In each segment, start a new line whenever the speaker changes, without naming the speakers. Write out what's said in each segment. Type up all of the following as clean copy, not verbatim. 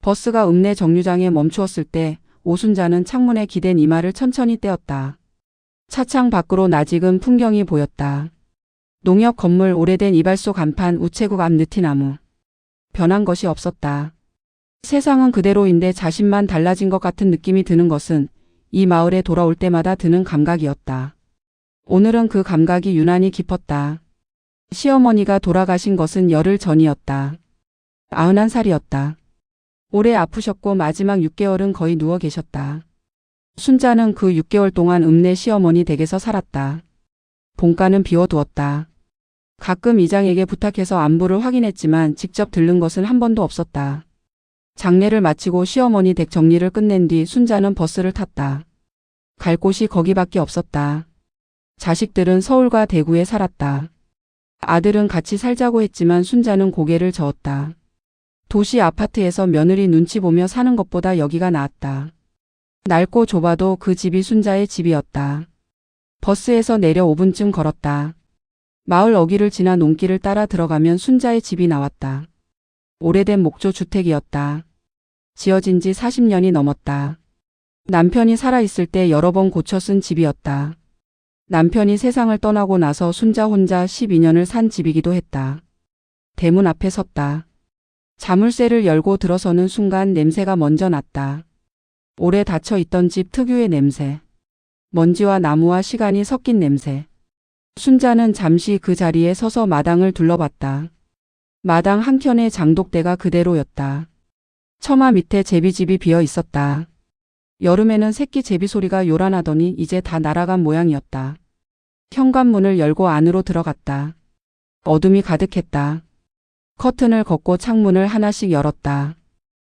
버스가 읍내 정류장에 멈추었을 때 오순자는 창문에 기댄 이마를 천천히 떼었다. 차창 밖으로 낯익은 풍경이 보였다. 농협 건물, 오래된 이발소 간판, 우체국 앞 느티나무. 변한 것이 없었다. 세상은 그대로인데 자신만 달라진 것 같은 느낌이 드는 것은 이 마을에 돌아올 때마다 드는 감각이었다. 오늘은 그 감각이 유난히 깊었다. 시어머니가 돌아가신 것은 열흘 전이었다. 91살이었다. 오래 아프셨고 마지막 6개월은 거의 누워 계셨다. 순자는 그 6개월 동안 읍내 시어머니 댁에서 살았다. 본가는 비워두었다. 가끔 이장에게 부탁해서 안부를 확인했지만 직접 들른 것은 한 번도 없었다. 장례를 마치고 시어머니 댁 정리를 끝낸 뒤 순자는 버스를 탔다. 갈 곳이 거기밖에 없었다. 자식들은 서울과 대구에 살았다. 아들은 같이 살자고 했지만 순자는 고개를 저었다. 도시 아파트에서 며느리 눈치 보며 사는 것보다 여기가 나았다. 낡고 좁아도 그 집이 순자의 집이었다. 버스에서 내려 5분쯤 걸었다. 마을 어귀를 지나 논길을 따라 들어가면 순자의 집이 나왔다. 오래된 목조 주택이었다. 지어진 지 40년이 넘었다. 남편이 살아있을 때 여러 번 고쳐 쓴 집이었다. 남편이 세상을 떠나고 나서 순자 혼자 12년을 산 집이기도 했다. 대문 앞에 섰다. 자물쇠를 열고 들어서는 순간 냄새가 먼저 났다. 오래 닫혀 있던 집 특유의 냄새. 먼지와 나무와 시간이 섞인 냄새. 순자는 잠시 그 자리에 서서 마당을 둘러봤다. 마당 한켠에 장독대가 그대로였다. 처마 밑에 제비집이 비어 있었다. 여름에는 새끼 제비 소리가 요란하더니 이제 다 날아간 모양이었다. 현관문을 열고 안으로 들어갔다. 어둠이 가득했다. 커튼을 걷고 창문을 하나씩 열었다.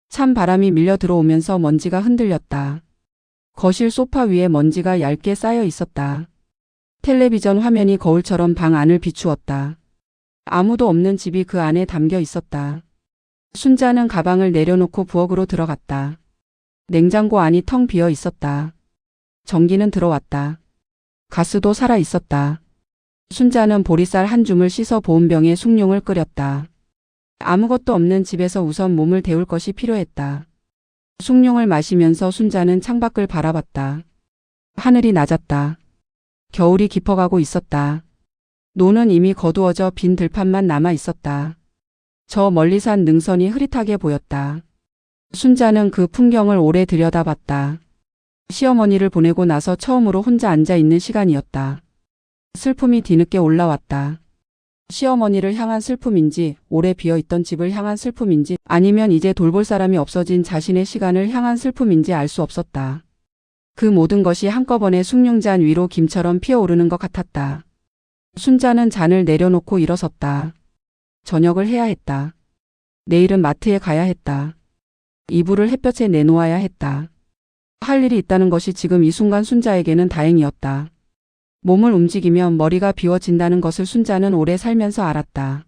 찬 바람이 밀려 들어오면서 먼지가 흔들렸다. 거실 소파 위에 먼지가 얇게 쌓여 있었다. 텔레비전 화면이 거울처럼 방 안을 비추었다. 아무도 없는 집이 그 안에 담겨 있었다. 순자는 가방을 내려놓고 부엌으로 들어갔다. 냉장고 안이 텅 비어 있었다. 전기는 들어왔다. 가스도 살아 있었다. 순자는 보리쌀 한 줌을 씻어 보온병에 숭늉을 끓였다. 아무것도 없는 집에서 우선 몸을 데울 것이 필요했다. 숭늉을 마시면서 순자는 창밖을 바라봤다. 하늘이 낮았다. 겨울이 깊어가고 있었다. 노는 이미 거두어져 빈 들판만 남아 있었다. 저 멀리 산 능선이 흐릿하게 보였다. 순자는 그 풍경을 오래 들여다봤다. 시어머니를 보내고 나서 처음으로 혼자 앉아 있는 시간이었다. 슬픔이 뒤늦게 올라왔다. 시어머니를 향한 슬픔인지, 오래 비어있던 집을 향한 슬픔인지, 아니면 이제 돌볼 사람이 없어진 자신의 시간을 향한 슬픔인지 알 수 없었다. 그 모든 것이 한꺼번에 숭늉잔 위로 김처럼 피어오르는 것 같았다. 순자는 잔을 내려놓고 일어섰다. 저녁을 해야 했다. 내일은 마트에 가야 했다. 이불을 햇볕에 내놓아야 했다. 할 일이 있다는 것이 지금 이 순간 순자에게는 다행이었다. 몸을 움직이면 머리가 비워진다는 것을 순자는 오래 살면서 알았다.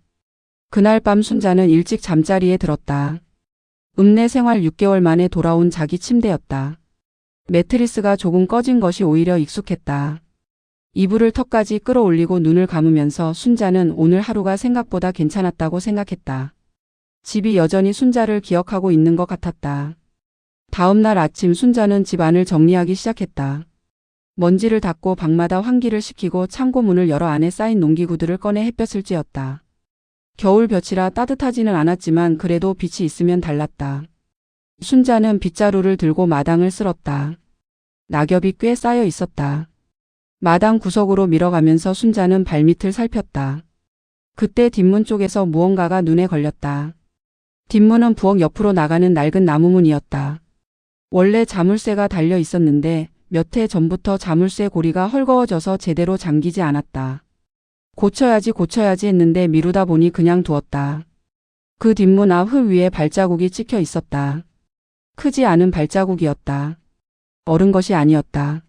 그날 밤 순자는 일찍 잠자리에 들었다. 읍내 생활 6개월 만에 돌아온 자기 침대였다. 매트리스가 조금 꺼진 것이 오히려 익숙했다. 이불을 턱까지 끌어올리고 눈을 감으면서 순자는 오늘 하루가 생각보다 괜찮았다고 생각했다. 집이 여전히 순자를 기억하고 있는 것 같았다. 다음 날 아침 순자는 집 안을 정리하기 시작했다. 먼지를 닦고 방마다 환기를 시키고 창고 문을 열어 안에 쌓인 농기구들을 꺼내 햇볕을 쬐었다. 겨울 볕이라 따뜻하지는 않았지만 그래도 빛이 있으면 달랐다. 순자는 빗자루를 들고 마당을 쓸었다. 낙엽이 꽤 쌓여 있었다. 마당 구석으로 밀어가면서 순자는 발밑을 살폈다. 그때 뒷문 쪽에서 무언가가 눈에 걸렸다. 뒷문은 부엌 옆으로 나가는 낡은 나무문이었다. 원래 자물쇠가 달려 있었는데 몇 해 전부터 자물쇠 고리가 헐거워져서 제대로 잠기지 않았다. 고쳐야지 했는데 미루다 보니 그냥 두었다. 그 뒷문 앞 흙 위에 발자국이 찍혀 있었다. 크지 않은 발자국이었다. 어른 것이 아니었다.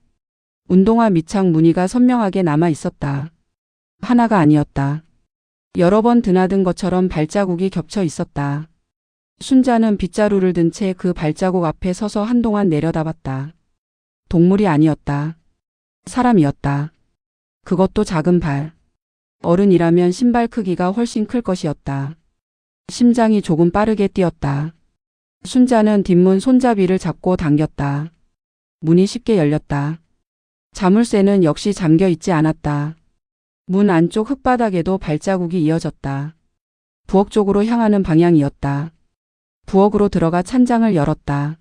운동화 밑창 무늬가 선명하게 남아 있었다. 하나가 아니었다. 여러 번 드나든 것처럼 발자국이 겹쳐 있었다. 순자는 빗자루를 든 채 그 발자국 앞에 서서 한동안 내려다봤다. 동물이 아니었다. 사람이었다. 그것도 작은 발. 어른이라면 신발 크기가 훨씬 클 것이었다. 심장이 조금 빠르게 뛰었다. 순자는 뒷문 손잡이를 잡고 당겼다. 문이 쉽게 열렸다. 자물쇠는 역시 잠겨 있지 않았다. 문 안쪽 흙바닥에도 발자국이 이어졌다. 부엌 쪽으로 향하는 방향이었다. 부엌으로 들어가 찬장을 열었다.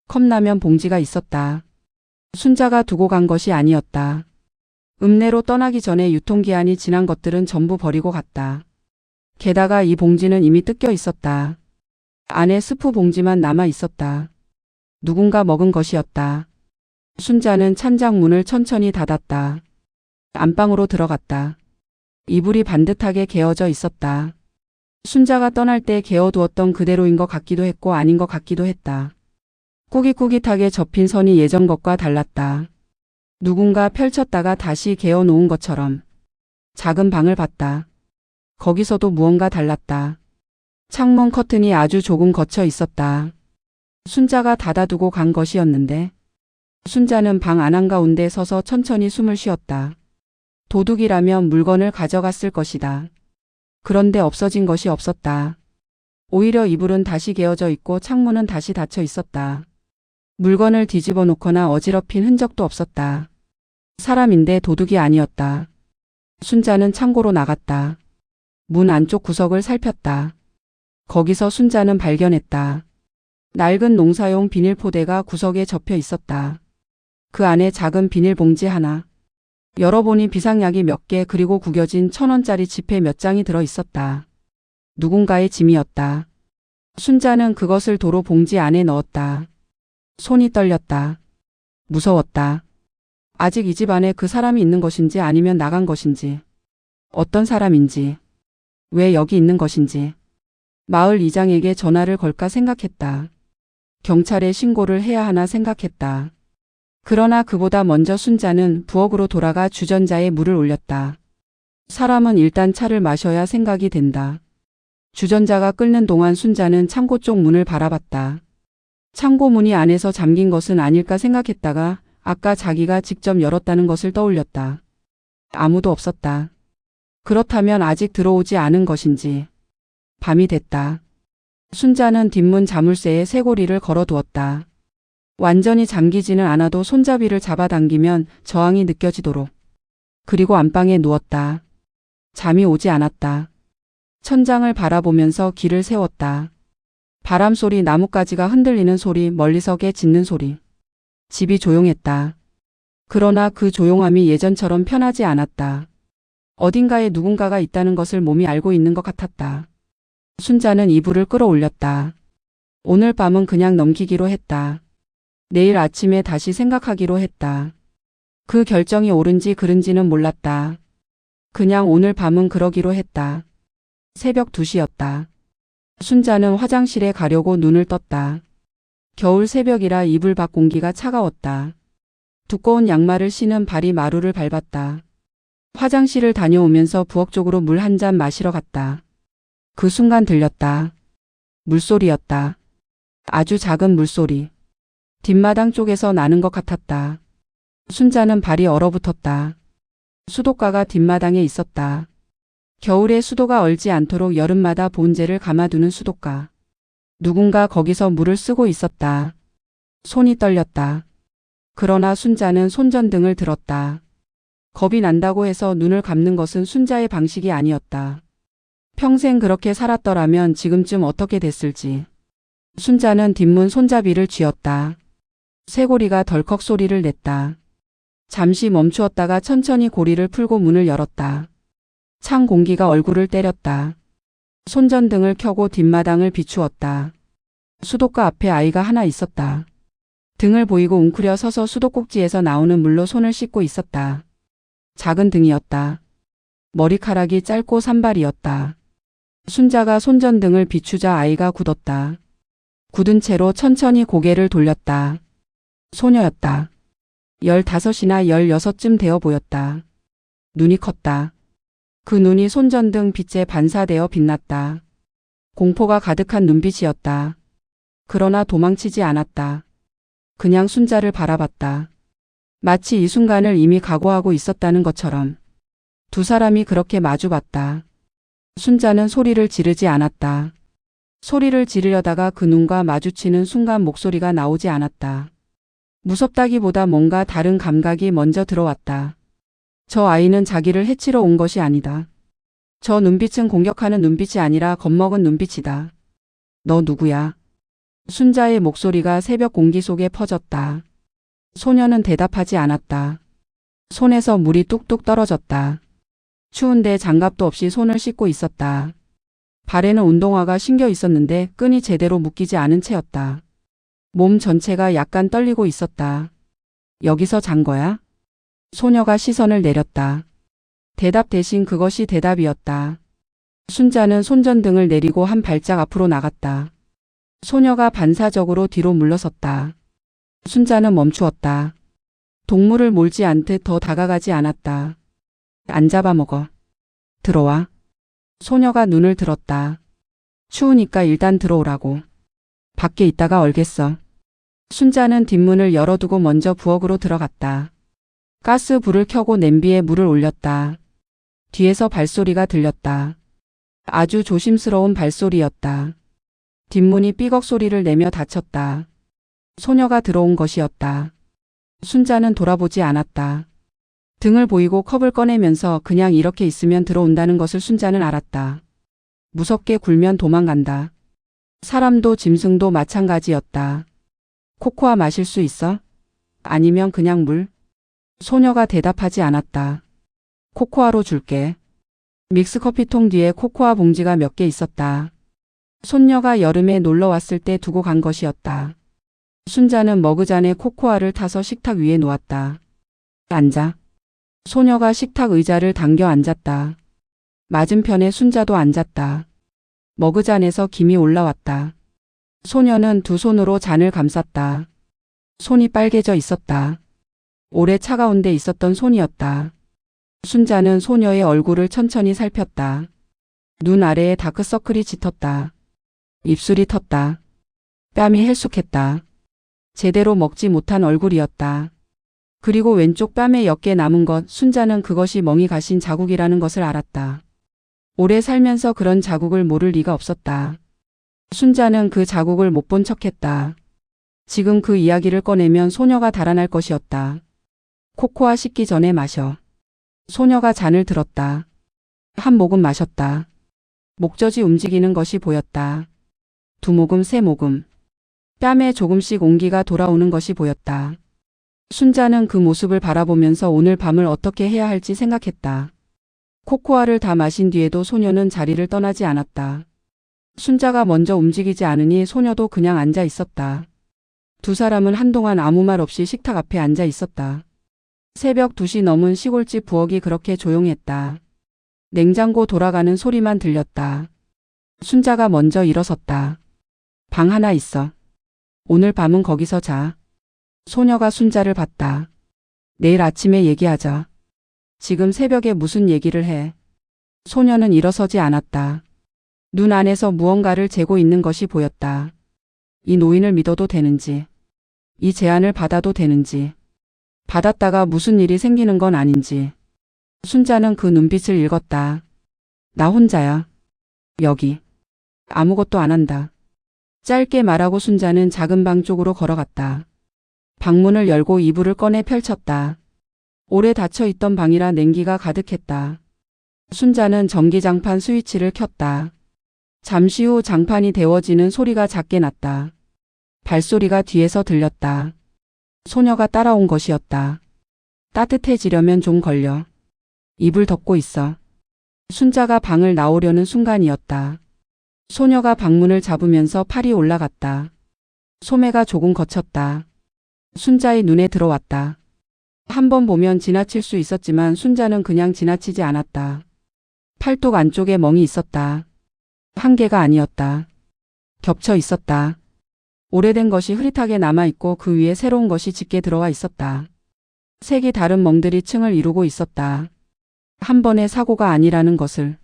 컵라면 봉지가 있었다. 순자가 두고 간 것이 아니었다. 읍내로 떠나기 전에 유통기한이 지난 것들은 전부 버리고 갔다. 게다가 이 봉지는 이미 뜯겨 있었다. 안에 스프 봉지만 남아 있었다. 누군가 먹은 것이었다. 순자는 찬장 문을 천천히 닫았다. 안방으로 들어갔다. 이불이 반듯하게 개어져 있었다. 순자가 떠날 때 개어두었던 그대로인 것 같기도 했고 아닌 것 같기도 했다. 꾸깃꾸깃하게 접힌 선이 예전 것과 달랐다. 누군가 펼쳤다가 다시 개어놓은 것처럼. 작은 방을 봤다. 거기서도 무언가 달랐다. 창문 커튼이 아주 조금 걷혀 있었다. 순자가 닫아두고 간 것이었는데 순자는 방 안한가운데 서서 천천히 숨을 쉬었다. 도둑이라면 물건을 가져갔을 것이다. 그런데 없어진 것이 없었다. 오히려 이불은 다시 개어져 있고 창문은 다시 닫혀 있었다. 물건을 뒤집어 놓거나 어지럽힌 흔적도 없었다. 사람인데 도둑이 아니었다. 순자는 창고로 나갔다. 문 안쪽 구석을 살폈다. 거기서 순자는 발견했다. 낡은 농사용 비닐포대가 구석에 접혀 있었다. 그 안에 작은 비닐봉지 하나. 열어보니 비상약이 몇 개 그리고 구겨진 1,000원짜리 지폐 몇 장이 들어 있었다. 누군가의 짐이었다. 순자는 그것을 도로 봉지 안에 넣었다. 손이 떨렸다. 무서웠다. 아직 이 집 안에 그 사람이 있는 것인지 아니면 나간 것인지. 어떤 사람인지. 왜 여기 있는 것인지. 마을 이장에게 전화를 걸까 생각했다. 경찰에 신고를 해야 하나 생각했다. 그러나 그보다 먼저 순자는 부엌으로 돌아가 주전자에 물을 올렸다. 사람은 일단 차를 마셔야 생각이 된다. 주전자가 끓는 동안 순자는 창고 쪽 문을 바라봤다. 창고 문이 안에서 잠긴 것은 아닐까 생각했다가 아까 자기가 직접 열었다는 것을 떠올렸다. 아무도 없었다. 그렇다면 아직 들어오지 않은 것인지. 밤이 됐다. 순자는 뒷문 자물쇠에 쇠고리를 걸어두었다. 완전히 잠기지는 않아도 손잡이를 잡아당기면 저항이 느껴지도록. 그리고 안방에 누웠다. 잠이 오지 않았다. 천장을 바라보면서 길을 세웠다. 바람소리, 나뭇가지가 흔들리는 소리, 멀리서 개 짖는 소리. 집이 조용했다. 그러나 그 조용함이 예전처럼 편하지 않았다. 어딘가에 누군가가 있다는 것을 몸이 알고 있는 것 같았다. 순자는 이불을 끌어올렸다. 오늘 밤은 그냥 넘기기로 했다. 내일 아침에 다시 생각하기로 했다. 그 결정이 옳은지 그른지는 몰랐다. 그냥 오늘 밤은 그러기로 했다. 새벽 2시였다. 순자는 화장실에 가려고 눈을 떴다. 겨울 새벽이라 이불 밖 공기가 차가웠다. 두꺼운 양말을 신은 발이 마루를 밟았다. 화장실을 다녀오면서 부엌 쪽으로 물 한 잔 마시러 갔다. 그 순간 들렸다. 물소리였다. 아주 작은 물소리. 뒷마당 쪽에서 나는 것 같았다. 순자는 발이 얼어붙었다. 수도가가 뒷마당에 있었다. 겨울에 수도가 얼지 않도록 여름마다 본제를 감아두는 수도가. 누군가 거기서 물을 쓰고 있었다. 손이 떨렸다. 그러나 순자는 손전등을 들었다. 겁이 난다고 해서 눈을 감는 것은 순자의 방식이 아니었다. 평생 그렇게 살았더라면 지금쯤 어떻게 됐을지. 순자는 뒷문 손잡이를 쥐었다. 쇠고리가 덜컥 소리를 냈다. 잠시 멈추었다가 천천히 고리를 풀고 문을 열었다. 찬 공기가 얼굴을 때렸다. 손전등을 켜고 뒷마당을 비추었다. 수도가 앞에 아이가 하나 있었다. 등을 보이고 웅크려 서서 수도꼭지에서 나오는 물로 손을 씻고 있었다. 작은 등이었다. 머리카락이 짧고 산발이었다. 순자가 손전등을 비추자 아이가 굳었다. 굳은 채로 천천히 고개를 돌렸다. 소녀였다. 15이나 16쯤 되어 보였다. 눈이 컸다. 그 눈이 손전등 빛에 반사되어 빛났다. 공포가 가득한 눈빛이었다. 그러나 도망치지 않았다. 그냥 순자를 바라봤다. 마치 이 순간을 이미 각오하고 있었다는 것처럼. 두 사람이 그렇게 마주봤다. 순자는 소리를 지르지 않았다. 소리를 지르려다가 그 눈과 마주치는 순간 목소리가 나오지 않았다. 무섭다기보다 뭔가 다른 감각이 먼저 들어왔다. 저 아이는 자기를 해치러 온 것이 아니다. 저 눈빛은 공격하는 눈빛이 아니라 겁먹은 눈빛이다. 너 누구야? 순자의 목소리가 새벽 공기 속에 퍼졌다. 소녀는 대답하지 않았다. 손에서 물이 뚝뚝 떨어졌다. 추운데 장갑도 없이 손을 씻고 있었다. 발에는 운동화가 신겨 있었는데 끈이 제대로 묶이지 않은 채였다. 몸 전체가 약간 떨리고 있었다. 여기서 잔 거야? 소녀가 시선을 내렸다. 대답 대신 그것이 대답이었다. 순자는 손전등을 내리고 한 발짝 앞으로 나갔다. 소녀가 반사적으로 뒤로 물러섰다. 순자는 멈추었다. 동물을 몰지 않듯 더 다가가지 않았다. 안 잡아먹어. 들어와. 소녀가 눈을 들었다. 추우니까 일단 들어오라고. 밖에 있다가 얼겠어. 순자는 뒷문을 열어두고 먼저 부엌으로 들어갔다. 가스 불을 켜고 냄비에 물을 올렸다. 뒤에서 발소리가 들렸다. 아주 조심스러운 발소리였다. 뒷문이 삐걱 소리를 내며 닫혔다. 소녀가 들어온 것이었다. 순자는 돌아보지 않았다. 등을 보이고 컵을 꺼내면서 그냥 이렇게 있으면 들어온다는 것을 순자는 알았다. 무섭게 굴면 도망간다. 사람도 짐승도 마찬가지였다. 코코아 마실 수 있어? 아니면 그냥 물? 소녀가 대답하지 않았다. 코코아로 줄게. 믹스커피통 뒤에 코코아 봉지가 몇 개 있었다. 손녀가 여름에 놀러 왔을 때 두고 간 것이었다. 순자는 머그잔에 코코아를 타서 식탁 위에 놓았다. 앉아. 소녀가 식탁 의자를 당겨 앉았다. 맞은편에 순자도 앉았다. 머그잔에서 김이 올라왔다. 소녀는 두 손으로 잔을 감쌌다. 손이 빨개져 있었다. 오래 차가운 데 있었던 손이었다. 순자는 소녀의 얼굴을 천천히 살폈다. 눈 아래에 다크서클이 짙었다. 입술이 텄다. 뺨이 헬쑥했다. 제대로 먹지 못한 얼굴이었다. 그리고 왼쪽 뺨에 옅게 남은 것, 순자는 그것이 멍이 가신 자국이라는 것을 알았다. 오래 살면서 그런 자국을 모를 리가 없었다. 순자는 그 자국을 못 본 척했다. 지금 그 이야기를 꺼내면 소녀가 달아날 것이었다. 코코아 식기 전에 마셔. 소녀가 잔을 들었다. 한 모금 마셨다. 목젖이 움직이는 것이 보였다. 두 모금, 세 모금. 뺨에 조금씩 온기가 돌아오는 것이 보였다. 순자는 그 모습을 바라보면서 오늘 밤을 어떻게 해야 할지 생각했다. 코코아를 다 마신 뒤에도 소녀는 자리를 떠나지 않았다. 순자가 먼저 움직이지 않으니 소녀도 그냥 앉아 있었다. 두 사람은 한동안 아무 말 없이 식탁 앞에 앉아 있었다. 새벽 2시 넘은 시골집 부엌이 그렇게 조용했다. 냉장고 돌아가는 소리만 들렸다. 순자가 먼저 일어섰다. 방 하나 있어. 오늘 밤은 거기서 자. 소녀가 순자를 봤다. 내일 아침에 얘기하자. 지금 새벽에 무슨 얘기를 해. 소녀는 일어서지 않았다. 눈 안에서 무언가를 재고 있는 것이 보였다. 이 노인을 믿어도 되는지. 이 제안을 받아도 되는지. 받았다가 무슨 일이 생기는 건 아닌지. 순자는 그 눈빛을 읽었다. 나 혼자야. 여기. 아무것도 안 한다. 짧게 말하고 순자는 작은 방 쪽으로 걸어갔다. 방문을 열고 이불을 꺼내 펼쳤다. 오래 닫혀있던 방이라 냉기가 가득했다. 순자는 전기장판 스위치를 켰다. 잠시 후 장판이 데워지는 소리가 작게 났다. 발소리가 뒤에서 들렸다. 소녀가 따라온 것이었다. 따뜻해지려면 좀 걸려. 이불 덮고 있어. 순자가 방을 나오려는 순간이었다. 소녀가 방문을 잡으면서 팔이 올라갔다. 소매가 조금 거쳤다. 순자의 눈에 들어왔다. 한 번 보면 지나칠 수 있었지만 순자는 그냥 지나치지 않았다. 팔뚝 안쪽에 멍이 있었다. 한 개가 아니었다. 겹쳐 있었다. 오래된 것이 흐릿하게 남아있고 그 위에 새로운 것이 짙게 들어와 있었다. 색이 다른 멍들이 층을 이루고 있었다. 한 번의 사고가 아니라는 것을,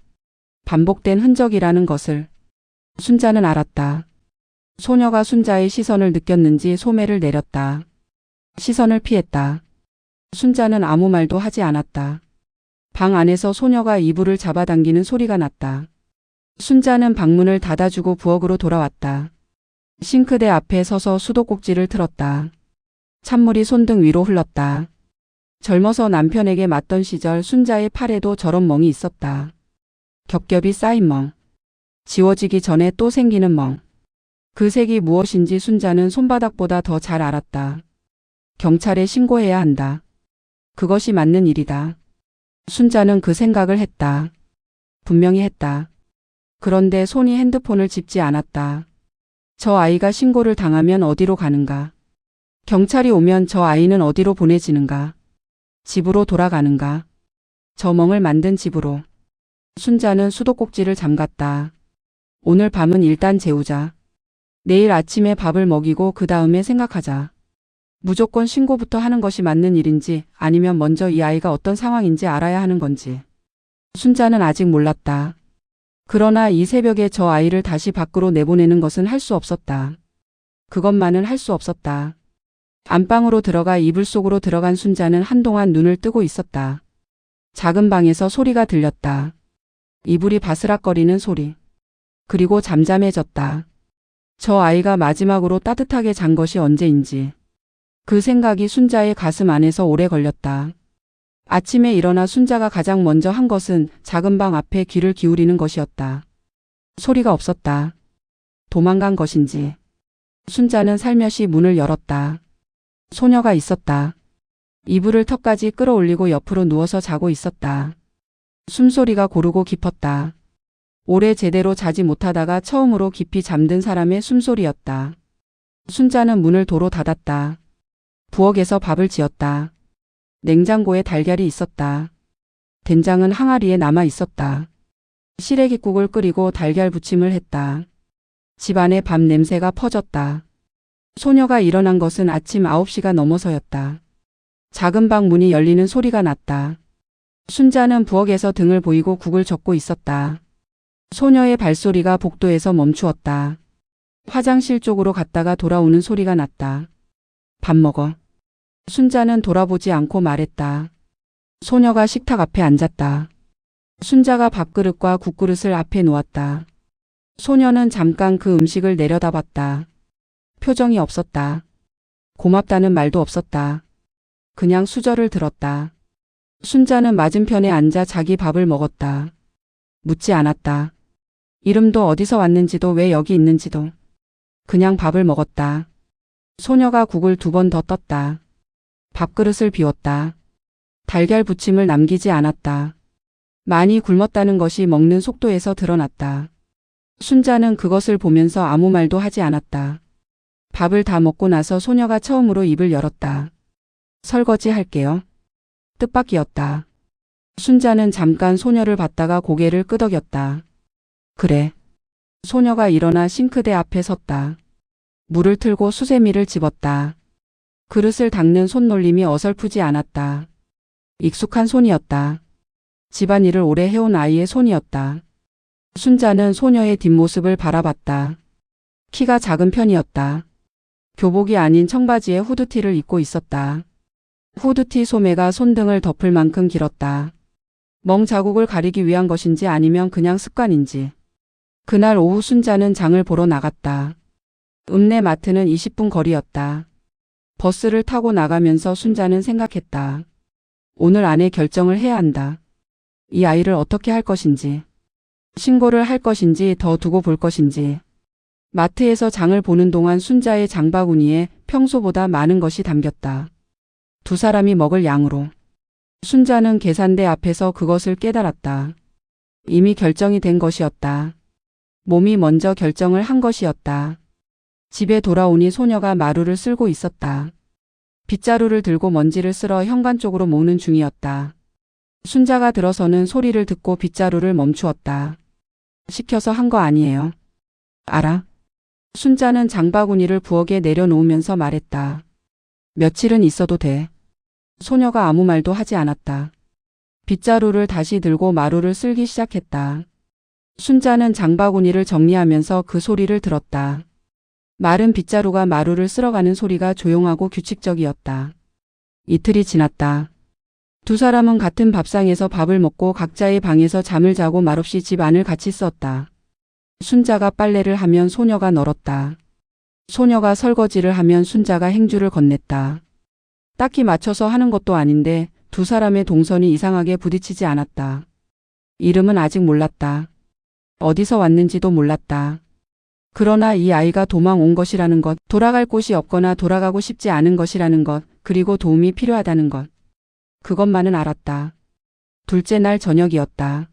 반복된 흔적이라는 것을 순자는 알았다. 소녀가 순자의 시선을 느꼈는지 소매를 내렸다. 시선을 피했다. 순자는 아무 말도 하지 않았다. 방 안에서 소녀가 이불을 잡아당기는 소리가 났다. 순자는 방문을 닫아주고 부엌으로 돌아왔다. 싱크대 앞에 서서 수도꼭지를 틀었다. 찬물이 손등 위로 흘렀다. 젊어서 남편에게 맞던 시절 순자의 팔에도 저런 멍이 있었다. 겹겹이 쌓인 멍. 지워지기 전에 또 생기는 멍. 그 색이 무엇인지 순자는 손바닥보다 더 잘 알았다. 경찰에 신고해야 한다. 그것이 맞는 일이다. 순자는 그 생각을 했다. 분명히 했다. 그런데 손이 핸드폰을 짚지 않았다. 저 아이가 신고를 당하면 어디로 가는가? 경찰이 오면 저 아이는 어디로 보내지는가? 집으로 돌아가는가? 저 멍을 만든 집으로. 순자는 수도꼭지를 잠갔다. 오늘 밤은 일단 재우자. 내일 아침에 밥을 먹이고 그 다음에 생각하자. 무조건 신고부터 하는 것이 맞는 일인지 아니면 먼저 이 아이가 어떤 상황인지 알아야 하는 건지. 순자는 아직 몰랐다. 그러나 이 새벽에 저 아이를 다시 밖으로 내보내는 것은 할 수 없었다. 그것만은 할 수 없었다. 안방으로 들어가 이불 속으로 들어간 순자는 한동안 눈을 뜨고 있었다. 작은 방에서 소리가 들렸다. 이불이 바스락거리는 소리. 그리고 잠잠해졌다. 저 아이가 마지막으로 따뜻하게 잔 것이 언제인지. 그 생각이 순자의 가슴 안에서 오래 걸렸다. 아침에 일어나 순자가 가장 먼저 한 것은 작은 방 앞에 귀를 기울이는 것이었다. 소리가 없었다. 도망간 것인지. 순자는 살며시 문을 열었다. 소녀가 있었다. 이불을 턱까지 끌어올리고 옆으로 누워서 자고 있었다. 숨소리가 고르고 깊었다. 오래 제대로 자지 못하다가 처음으로 깊이 잠든 사람의 숨소리였다. 순자는 문을 도로 닫았다. 부엌에서 밥을 지었다. 냉장고에 달걀이 있었다. 된장은 항아리에 남아 있었다. 시래기국을 끓이고 달걀 부침을 했다. 집안에 밥 냄새가 퍼졌다. 소녀가 일어난 것은 아침 9시가 넘어서였다. 작은 방 문이 열리는 소리가 났다. 순자는 부엌에서 등을 보이고 국을 젓고 있었다. 소녀의 발소리가 복도에서 멈추었다. 화장실 쪽으로 갔다가 돌아오는 소리가 났다. 밥 먹어. 순자는 돌아보지 않고 말했다. 소녀가 식탁 앞에 앉았다. 순자가 밥그릇과 국그릇을 앞에 놓았다. 소녀는 잠깐 그 음식을 내려다봤다. 표정이 없었다. 고맙다는 말도 없었다. 그냥 수저를 들었다. 순자는 맞은편에 앉아 자기 밥을 먹었다. 묻지 않았다. 이름도 어디서 왔는지도 왜 여기 있는지도. 그냥 밥을 먹었다. 소녀가 국을 2번 더 떴다. 밥그릇을 비웠다. 달걀 부침을 남기지 않았다. 많이 굶었다는 것이 먹는 속도에서 드러났다. 순자는 그것을 보면서 아무 말도 하지 않았다. 밥을 다 먹고 나서 소녀가 처음으로 입을 열었다. 설거지 할게요. 뜻밖이었다. 순자는 잠깐 소녀를 봤다가 고개를 끄덕였다. 그래. 소녀가 일어나 싱크대 앞에 섰다. 물을 틀고 수세미를 집었다. 그릇을 닦는 손놀림이 어설프지 않았다. 익숙한 손이었다. 집안일을 오래 해온 아이의 손이었다. 순자는 소녀의 뒷모습을 바라봤다. 키가 작은 편이었다. 교복이 아닌 청바지에 후드티를 입고 있었다. 후드티 소매가 손등을 덮을 만큼 길었다. 멍 자국을 가리기 위한 것인지 아니면 그냥 습관인지. 그날 오후 순자는 장을 보러 나갔다. 읍내 마트는 20분 거리였다. 버스를 타고 나가면서 순자는 생각했다. 오늘 안에 결정을 해야 한다. 이 아이를 어떻게 할 것인지. 신고를 할 것인지 더 두고 볼 것인지. 마트에서 장을 보는 동안 순자의 장바구니에 평소보다 많은 것이 담겼다. 2사람이 먹을 양으로. 순자는 계산대 앞에서 그것을 깨달았다. 이미 결정이 된 것이었다. 몸이 먼저 결정을 한 것이었다. 집에 돌아오니 소녀가 마루를 쓸고 있었다. 빗자루를 들고 먼지를 쓸어 현관 쪽으로 모으는 중이었다. 순자가 들어서는 소리를 듣고 빗자루를 멈추었다. 시켜서 한 거 아니에요. 알아. 순자는 장바구니를 부엌에 내려놓으면서 말했다. 며칠은 있어도 돼. 소녀가 아무 말도 하지 않았다. 빗자루를 다시 들고 마루를 쓸기 시작했다. 순자는 장바구니를 정리하면서 그 소리를 들었다. 마른 빗자루가 마루를 쓸어가는 소리가 조용하고 규칙적이었다. 이틀이 지났다. 2사람은 같은 밥상에서 밥을 먹고 각자의 방에서 잠을 자고 말없이 집 안을 같이 썼다. 순자가 빨래를 하면 소녀가 널었다. 소녀가 설거지를 하면 순자가 행주를 건넸다. 딱히 맞춰서 하는 것도 아닌데 두 사람의 동선이 이상하게 부딪히지 않았다. 이름은 아직 몰랐다. 어디서 왔는지도 몰랐다. 그러나 이 아이가 도망 온 것이라는 것, 돌아갈 곳이 없거나 돌아가고 싶지 않은 것이라는 것, 그리고 도움이 필요하다는 것. 그것만은 알았다. 둘째 날 저녁이었다.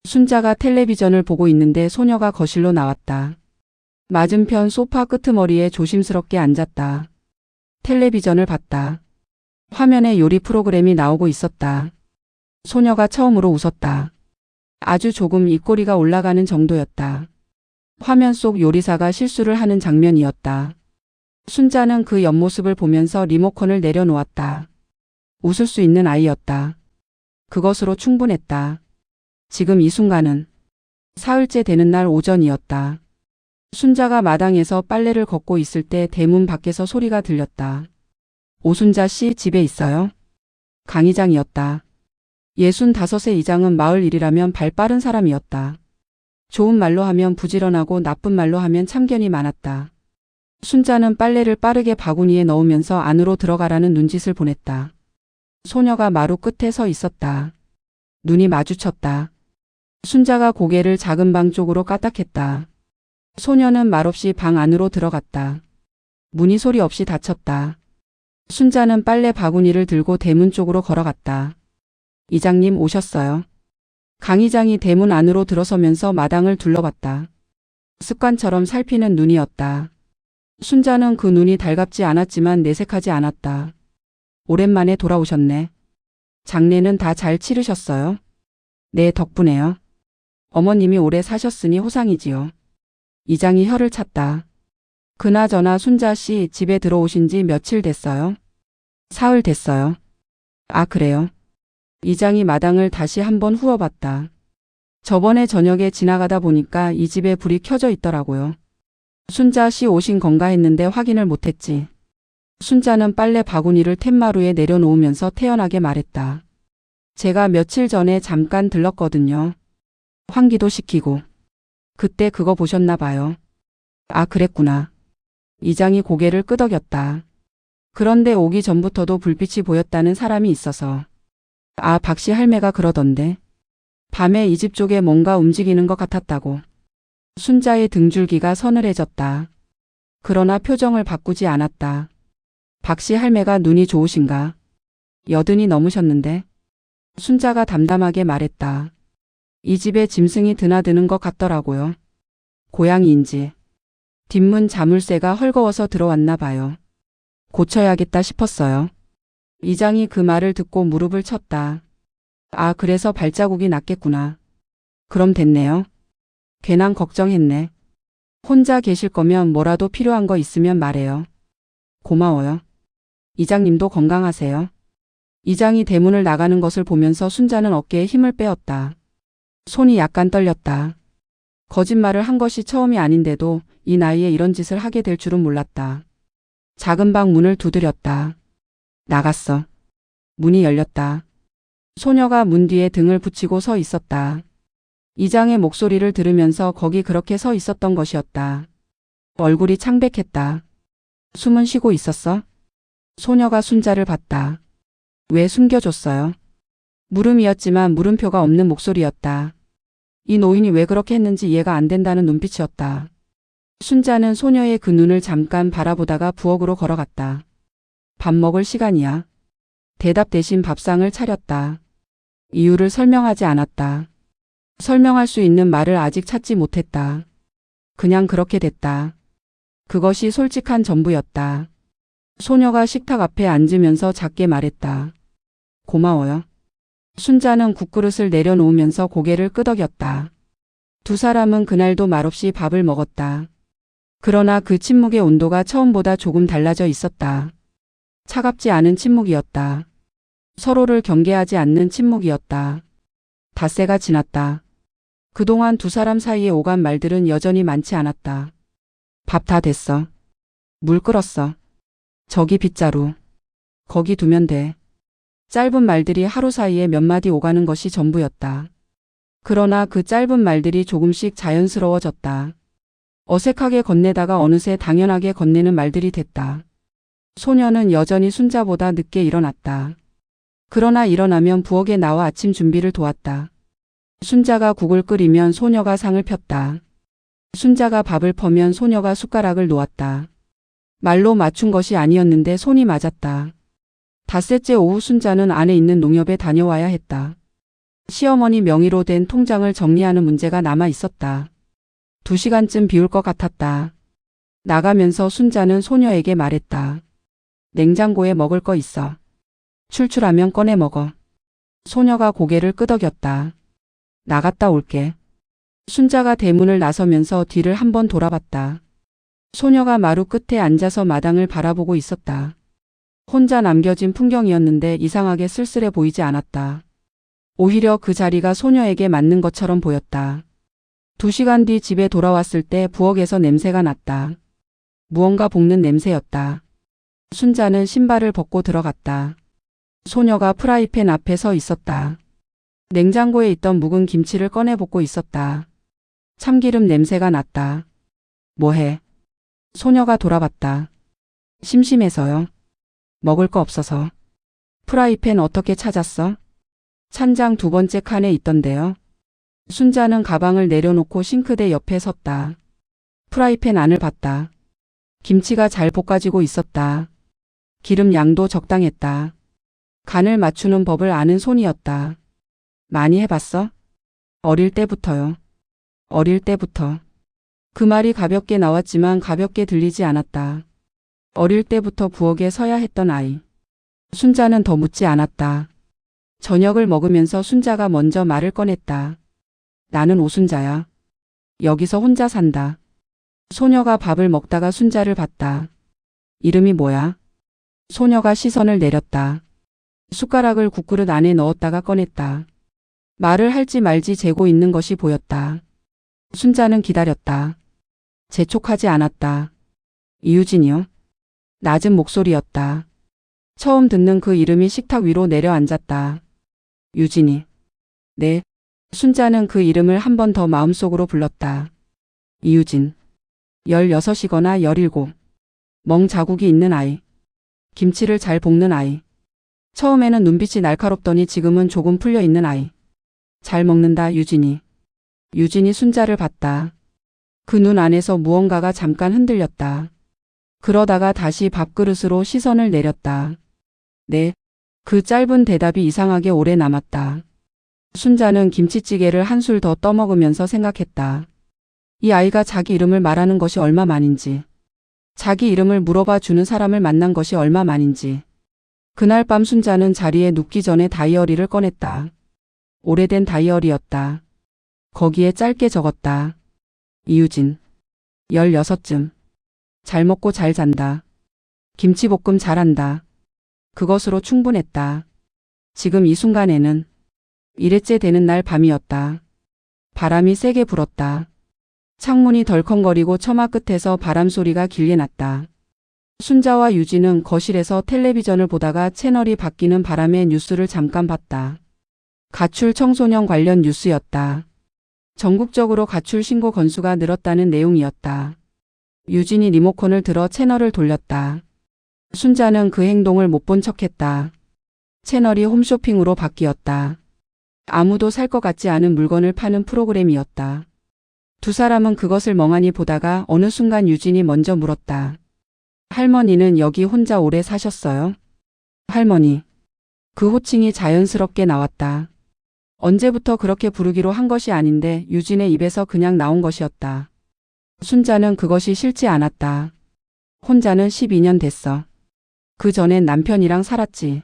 순자가 텔레비전을 보고 있는데 소녀가 거실로 나왔다. 맞은편 소파 끄트머리에 조심스럽게 앉았다. 텔레비전을 봤다. 화면에 요리 프로그램이 나오고 있었다. 소녀가 처음으로 웃었다. 아주 조금 입꼬리가 올라가는 정도였다. 화면 속 요리사가 실수를 하는 장면이었다. 순자는 그 옆모습을 보면서 리모컨을 내려놓았다. 웃을 수 있는 아이였다. 그것으로 충분했다. 지금 이 순간은 사흘째 되는 날 오전이었다. 순자가 마당에서 빨래를 걷고 있을 때 대문 밖에서 소리가 들렸다. 오순자 씨 집에 있어요? 강 이장이었다. 65세 이장은 마을 일이라면 발 빠른 사람이었다. 좋은 말로 하면 부지런하고 나쁜 말로 하면 참견이 많았다. 순자는 빨래를 빠르게 바구니에 넣으면서 안으로 들어가라는 눈짓을 보냈다. 소녀가 마루 끝에 서 있었다. 눈이 마주쳤다. 순자가 고개를 작은 방 쪽으로 까딱했다. 소녀는 말없이 방 안으로 들어갔다. 문이 소리 없이 닫혔다. 순자는 빨래 바구니를 들고 대문 쪽으로 걸어갔다. 이장님 오셨어요. 강 이장이 대문 안으로 들어서면서 마당을 둘러봤다. 습관처럼 살피는 눈이었다. 순자는 그 눈이 달갑지 않았지만 내색하지 않았다. 오랜만에 돌아오셨네. 장례는 다 잘 치르셨어요? 네, 덕분에요. 어머님이 오래 사셨으니 호상이지요. 이장이 혀를 찼다. 그나저나 순자 씨 집에 들어오신 지 며칠 됐어요? 사흘 됐어요. 아, 그래요? 이장이 마당을 다시 한번 후어봤다. 저번에 저녁에 지나가다 보니까 이 집에 불이 켜져 있더라고요. 순자 씨 오신 건가 했는데 확인을 못했지. 순자는 빨래 바구니를 툇마루에 내려놓으면서 태연하게 말했다. 제가 며칠 전에 잠깐 들렀거든요. 환기도 시키고. 그때 그거 보셨나 봐요. 아, 그랬구나. 이장이 고개를 끄덕였다. 그런데 오기 전부터도 불빛이 보였다는 사람이 있어서. 아, 박씨 할매가 그러던데. 밤에 이 집 쪽에 뭔가 움직이는 것 같았다고. 순자의 등줄기가 서늘해졌다. 그러나 표정을 바꾸지 않았다. 박씨 할매가 눈이 좋으신가? 80이 넘으셨는데. 순자가 담담하게 말했다. 이 집에 짐승이 드나드는 것 같더라고요. 고양이인지. 뒷문 자물쇠가 헐거워서 들어왔나 봐요. 고쳐야겠다 싶었어요. 이장이 그 말을 듣고 무릎을 쳤다. 아, 그래서 발자국이 났겠구나. 그럼 됐네요. 괜한 걱정했네. 혼자 계실 거면 뭐라도 필요한 거 있으면 말해요. 고마워요. 이장님도 건강하세요. 이장이 대문을 나가는 것을 보면서 순자는 어깨에 힘을 빼었다. 손이 약간 떨렸다. 거짓말을 한 것이 처음이 아닌데도 이 나이에 이런 짓을 하게 될 줄은 몰랐다. 작은 방 문을 두드렸다. 나갔어. 문이 열렸다. 소녀가 문 뒤에 등을 붙이고 서 있었다. 이장의 목소리를 들으면서 거기 그렇게 서 있었던 것이었다. 얼굴이 창백했다. 숨은 쉬고 있었어? 소녀가 순자를 봤다. 왜 숨겨줬어요? 물음이었지만 물음표가 없는 목소리였다. 이 노인이 왜 그렇게 했는지 이해가 안 된다는 눈빛이었다. 순자는 소녀의 그 눈을 잠깐 바라보다가 부엌으로 걸어갔다. 밥 먹을 시간이야. 대답 대신 밥상을 차렸다. 이유를 설명하지 않았다. 설명할 수 있는 말을 아직 찾지 못했다. 그냥 그렇게 됐다. 그것이 솔직한 전부였다. 소녀가 식탁 앞에 앉으면서 작게 말했다. 고마워요. 순자는 국그릇을 내려놓으면서 고개를 끄덕였다. 두 사람은 그날도 말없이 밥을 먹었다. 그러나 그 침묵의 온도가 처음보다 조금 달라져 있었다. 차갑지 않은 침묵이었다. 서로를 경계하지 않는 침묵이었다. 닷새가 지났다. 그동안 두 사람 사이에 오간 말들은 여전히 많지 않았다. 밥 다 됐어. 물 끓었어. 저기 빗자루. 거기 두면 돼. 짧은 말들이 하루 사이에 몇 마디 오가는 것이 전부였다. 그러나 그 짧은 말들이 조금씩 자연스러워졌다. 어색하게 건네다가 어느새 당연하게 건네는 말들이 됐다. 소녀는 여전히 순자보다 늦게 일어났다. 그러나 일어나면 부엌에 나와 아침 준비를 도왔다. 순자가 국을 끓이면 소녀가 상을 폈다. 순자가 밥을 퍼면 소녀가 숟가락을 놓았다. 말로 맞춘 것이 아니었는데 손이 맞았다. 닷새째 오후 순자는 안에 있는 농협에 다녀와야 했다. 시어머니 명의로 된 통장을 정리하는 문제가 남아 있었다. 2시간쯤 비울 것 같았다. 나가면서 순자는 소녀에게 말했다. 냉장고에 먹을 거 있어. 출출하면 꺼내 먹어. 소녀가 고개를 끄덕였다. 나갔다 올게. 순자가 대문을 나서면서 뒤를 한번 돌아봤다. 소녀가 마루 끝에 앉아서 마당을 바라보고 있었다. 혼자 남겨진 풍경이었는데 이상하게 쓸쓸해 보이지 않았다. 오히려 그 자리가 소녀에게 맞는 것처럼 보였다. 2시간 뒤 집에 돌아왔을 때 부엌에서 냄새가 났다. 무언가 볶는 냄새였다. 순자는 신발을 벗고 들어갔다. 소녀가 프라이팬 앞에 서 있었다. 냉장고에 있던 묵은 김치를 꺼내 볶고 있었다. 참기름 냄새가 났다. 뭐해? 소녀가 돌아봤다. 심심해서요. 먹을 거 없어서. 프라이팬 어떻게 찾았어? 찬장 2번째 칸에 있던데요. 순자는 가방을 내려놓고 싱크대 옆에 섰다. 프라이팬 안을 봤다. 김치가 잘 볶아지고 있었다. 기름 양도 적당했다. 간을 맞추는 법을 아는 손이었다. 많이 해봤어? 어릴 때부터요. 어릴 때부터. 그 말이 가볍게 나왔지만 가볍게 들리지 않았다. 어릴 때부터 부엌에 서야 했던 아이. 순자는 더 묻지 않았다. 저녁을 먹으면서 순자가 먼저 말을 꺼냈다. 나는 오순자야. 여기서 혼자 산다. 소녀가 밥을 먹다가 순자를 봤다. 이름이 뭐야? 소녀가 시선을 내렸다. 숟가락을 국그릇 안에 넣었다가 꺼냈다. 말을 할지 말지 재고 있는 것이 보였다. 순자는 기다렸다. 재촉하지 않았다. 이유진이요? 낮은 목소리였다. 처음 듣는 그 이름이 식탁 위로 내려앉았다. 유진이. 네. 순자는 그 이름을 한 번 더 마음속으로 불렀다. 이유진. 16이거나 17. 멍 자국이 있는 아이. 김치를 잘 볶는 아이. 처음에는 눈빛이 날카롭더니 지금은 조금 풀려 있는 아이. 잘 먹는다 유진이. 유진이 순자를 봤다. 그 눈 안에서 무언가가 잠깐 흔들렸다. 그러다가 다시 밥그릇으로 시선을 내렸다. 네. 그 짧은 대답이 이상하게 오래 남았다. 순자는 김치찌개를 한술 더 떠먹으면서 생각했다. 이 아이가 자기 이름을 말하는 것이 얼마만인지. 자기 이름을 물어봐 주는 사람을 만난 것이 얼마만인지. 그날 밤 순자는 자리에 눕기 전에 다이어리를 꺼냈다. 오래된 다이어리였다. 거기에 짧게 적었다. 이유진. 16쯤. 잘 먹고 잘 잔다. 김치볶음 잘한다. 그것으로 충분했다. 지금 이 순간에는 1회째 되는 날 밤이었다. 바람이 세게 불었다. 창문이 덜컹거리고 처마 끝에서 바람 소리가 길게 났다. 순자와 유진은 거실에서 텔레비전을 보다가 채널이 바뀌는 바람에 뉴스를 잠깐 봤다. 가출 청소년 관련 뉴스였다. 전국적으로 가출 신고 건수가 늘었다는 내용이었다. 유진이 리모컨을 들어 채널을 돌렸다. 순자는 그 행동을 못 본 척했다. 채널이 홈쇼핑으로 바뀌었다. 아무도 살 것 같지 않은 물건을 파는 프로그램이었다. 두 사람은 그것을 멍하니 보다가 어느 순간 유진이 먼저 물었다. 할머니는 여기 혼자 오래 사셨어요? 할머니. 그 호칭이 자연스럽게 나왔다. 언제부터 그렇게 부르기로 한 것이 아닌데 유진의 입에서 그냥 나온 것이었다. 순자는 그것이 싫지 않았다. 혼자는 12년 됐어. 그 전엔 남편이랑 살았지.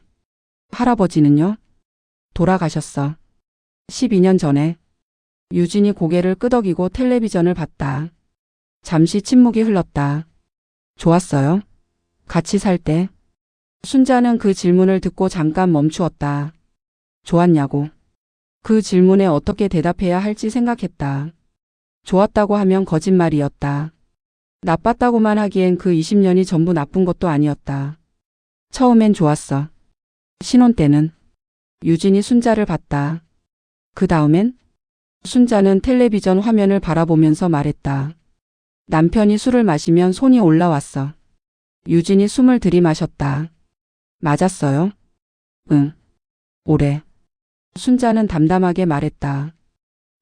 할아버지는요? 돌아가셨어. 12년 전에. 유진이 고개를 끄덕이고 텔레비전을 봤다. 잠시 침묵이 흘렀다. 좋았어요? 같이 살 때? 순자는 그 질문을 듣고 잠깐 멈추었다. 좋았냐고. 그 질문에 어떻게 대답해야 할지 생각했다. 좋았다고 하면 거짓말이었다. 나빴다고만 하기엔 그 20년이 전부 나쁜 것도 아니었다. 처음엔 좋았어. 신혼 때는. 유진이 순자를 봤다. 그 다음엔? 순자는 텔레비전 화면을 바라보면서 말했다. 남편이 술을 마시면 손이 올라왔어. 유진이 숨을 들이마셨다. 맞았어요? 응. 오래. 순자는 담담하게 말했다.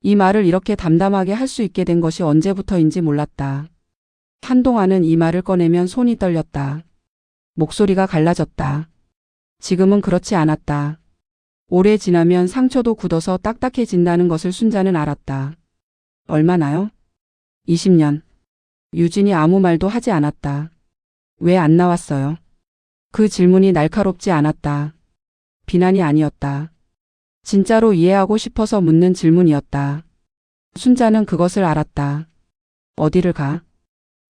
이 말을 이렇게 담담하게 할 수 있게 된 것이 언제부터인지 몰랐다. 한동안은 이 말을 꺼내면 손이 떨렸다. 목소리가 갈라졌다. 지금은 그렇지 않았다. 오래 지나면 상처도 굳어서 딱딱해진다는 것을 순자는 알았다. 얼마나요? 20년. 유진이 아무 말도 하지 않았다. 왜 안 나왔어요? 그 질문이 날카롭지 않았다. 비난이 아니었다. 진짜로 이해하고 싶어서 묻는 질문이었다. 순자는 그것을 알았다. 어디를 가?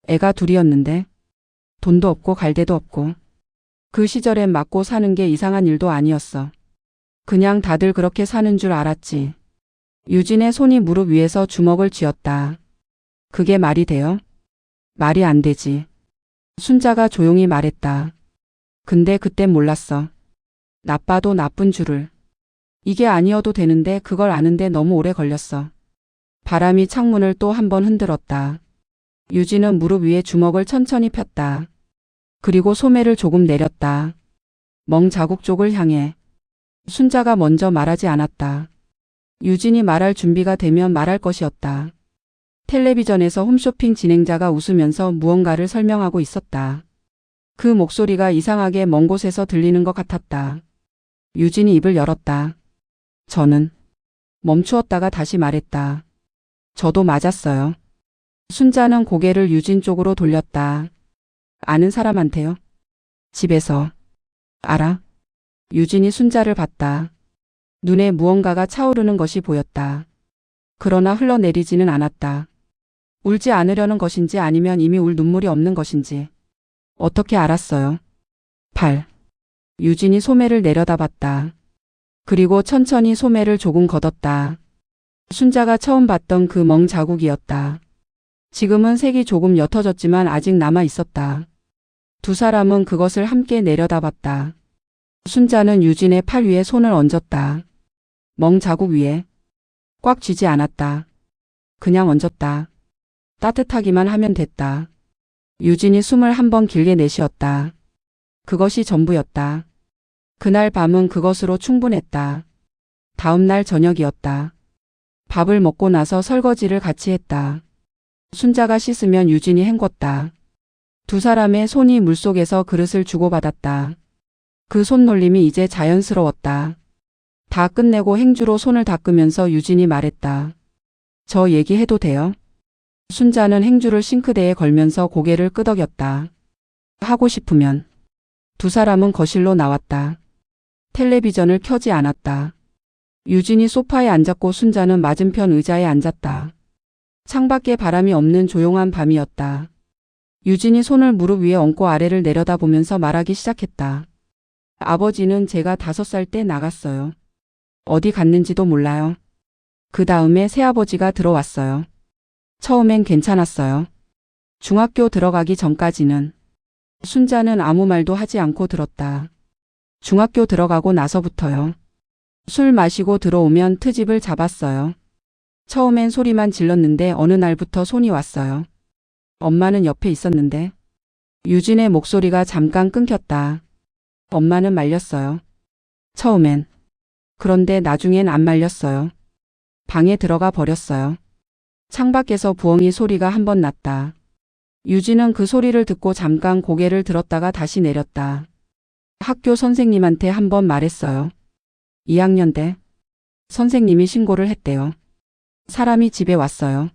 애가 둘이었는데. 돈도 없고 갈 데도 없고. 그 시절엔 맞고 사는 게 이상한 일도 아니었어. 그냥 다들 그렇게 사는 줄 알았지. 유진의 손이 무릎 위에서 주먹을 쥐었다. 그게 말이 돼요? 말이 안 되지. 순자가 조용히 말했다. 근데 그땐 몰랐어. 나빠도 나쁜 줄을. 이게 아니어도 되는데 그걸 아는데 너무 오래 걸렸어. 바람이 창문을 또 한 번 흔들었다. 유진은 무릎 위에 주먹을 천천히 폈다. 그리고 소매를 조금 내렸다. 멍 자국 쪽을 향해. 순자가 먼저 말하지 않았다. 유진이 말할 준비가 되면 말할 것이었다. 텔레비전에서 홈쇼핑 진행자가 웃으면서 무언가를 설명하고 있었다. 그 목소리가 이상하게 먼 곳에서 들리는 것 같았다. 유진이 입을 열었다. 저는 멈추었다가 다시 말했다. 저도 맞았어요. 순자는 고개를 유진 쪽으로 돌렸다. 아는 사람한테요? 집에서. 알아? 유진이 순자를 봤다. 눈에 무언가가 차오르는 것이 보였다. 그러나 흘러내리지는 않았다. 울지 않으려는 것인지 아니면 이미 울 눈물이 없는 것인지. 어떻게 알았어요? 팔. 유진이 소매를 내려다봤다. 그리고 천천히 소매를 조금 걷었다. 순자가 처음 봤던 그 멍 자국이었다. 지금은 색이 조금 옅어졌지만 아직 남아 있었다. 두 사람은 그것을 함께 내려다봤다. 순자는 유진의 팔 위에 손을 얹었다. 멍 자국 위에. 꽉 쥐지 않았다. 그냥 얹었다. 따뜻하기만 하면 됐다. 유진이 숨을 한 번 길게 내쉬었다. 그것이 전부였다. 그날 밤은 그것으로 충분했다. 다음 날 저녁이었다. 밥을 먹고 나서 설거지를 같이 했다. 순자가 씻으면 유진이 헹궜다. 두 사람의 손이 물속에서 그릇을 주고받았다. 그 손놀림이 이제 자연스러웠다. 다 끝내고 행주로 손을 닦으면서 유진이 말했다. 저 얘기해도 돼요? 순자는 행주를 싱크대에 걸면서 고개를 끄덕였다. 하고 싶으면. 두 사람은 거실로 나왔다. 텔레비전을 켜지 않았다. 유진이 소파에 앉았고 순자는 맞은편 의자에 앉았다. 창밖에 바람이 없는 조용한 밤이었다. 유진이 손을 무릎 위에 얹고 아래를 내려다보면서 말하기 시작했다. 아버지는 제가 5살 때 나갔어요. 어디 갔는지도 몰라요. 그 다음에 새아버지가 들어왔어요. 처음엔 괜찮았어요. 중학교 들어가기 전까지는. 순자는 아무 말도 하지 않고 들었다. 중학교 들어가고 나서부터요. 술 마시고 들어오면 트집을 잡았어요. 처음엔 소리만 질렀는데 어느 날부터 손이 왔어요. 엄마는 옆에 있었는데. 유진의 목소리가 잠깐 끊겼다. 엄마는 말렸어요. 처음엔. 그런데 나중엔 안 말렸어요. 방에 들어가 버렸어요. 창밖에서 부엉이 소리가 한 번 났다. 유진은 그 소리를 듣고 잠깐 고개를 들었다가 다시 내렸다. 학교 선생님한테 한 번 말했어요. 2학년 때. 선생님이 신고를 했대요. 사람이 집에 왔어요.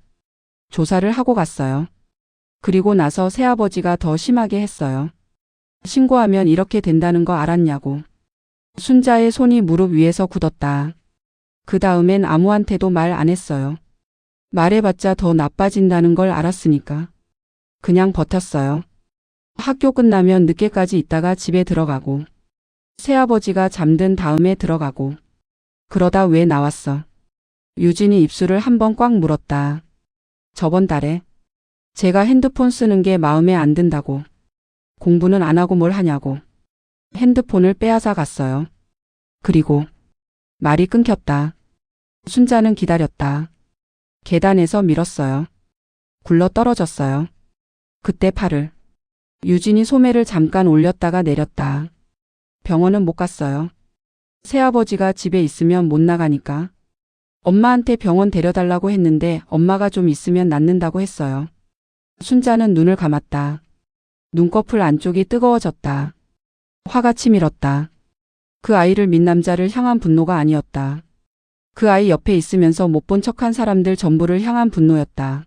조사를 하고 갔어요. 그리고 나서 새아버지가 더 심하게 했어요. 신고하면 이렇게 된다는 거 알았냐고. 순자의 손이 무릎 위에서 굳었다. 그 다음엔 아무한테도 말 안 했어요. 말해봤자 더 나빠진다는 걸 알았으니까. 그냥 버텼어요. 학교 끝나면 늦게까지 있다가 집에 들어가고. 새아버지가 잠든 다음에 들어가고. 그러다 왜 나왔어? 유진이 입술을 한 번 꽉 물었다. 저번 달에. 제가 핸드폰 쓰는 게 마음에 안 든다고. 공부는 안 하고 뭘 하냐고. 핸드폰을 빼앗아 갔어요. 그리고 말이 끊겼다. 순자는 기다렸다. 계단에서 밀었어요. 굴러 떨어졌어요. 그때 팔을. 유진이 소매를 잠깐 올렸다가 내렸다. 병원은 못 갔어요. 새아버지가 집에 있으면 못 나가니까. 엄마한테 병원 데려달라고 했는데 엄마가 좀 있으면 낫는다고 했어요. 순자는 눈을 감았다. 눈꺼풀 안쪽이 뜨거워졌다. 화가 치밀었다. 그 아이를 민 남자를 향한 분노가 아니었다. 그 아이 옆에 있으면서 못 본 척한 사람들 전부를 향한 분노였다.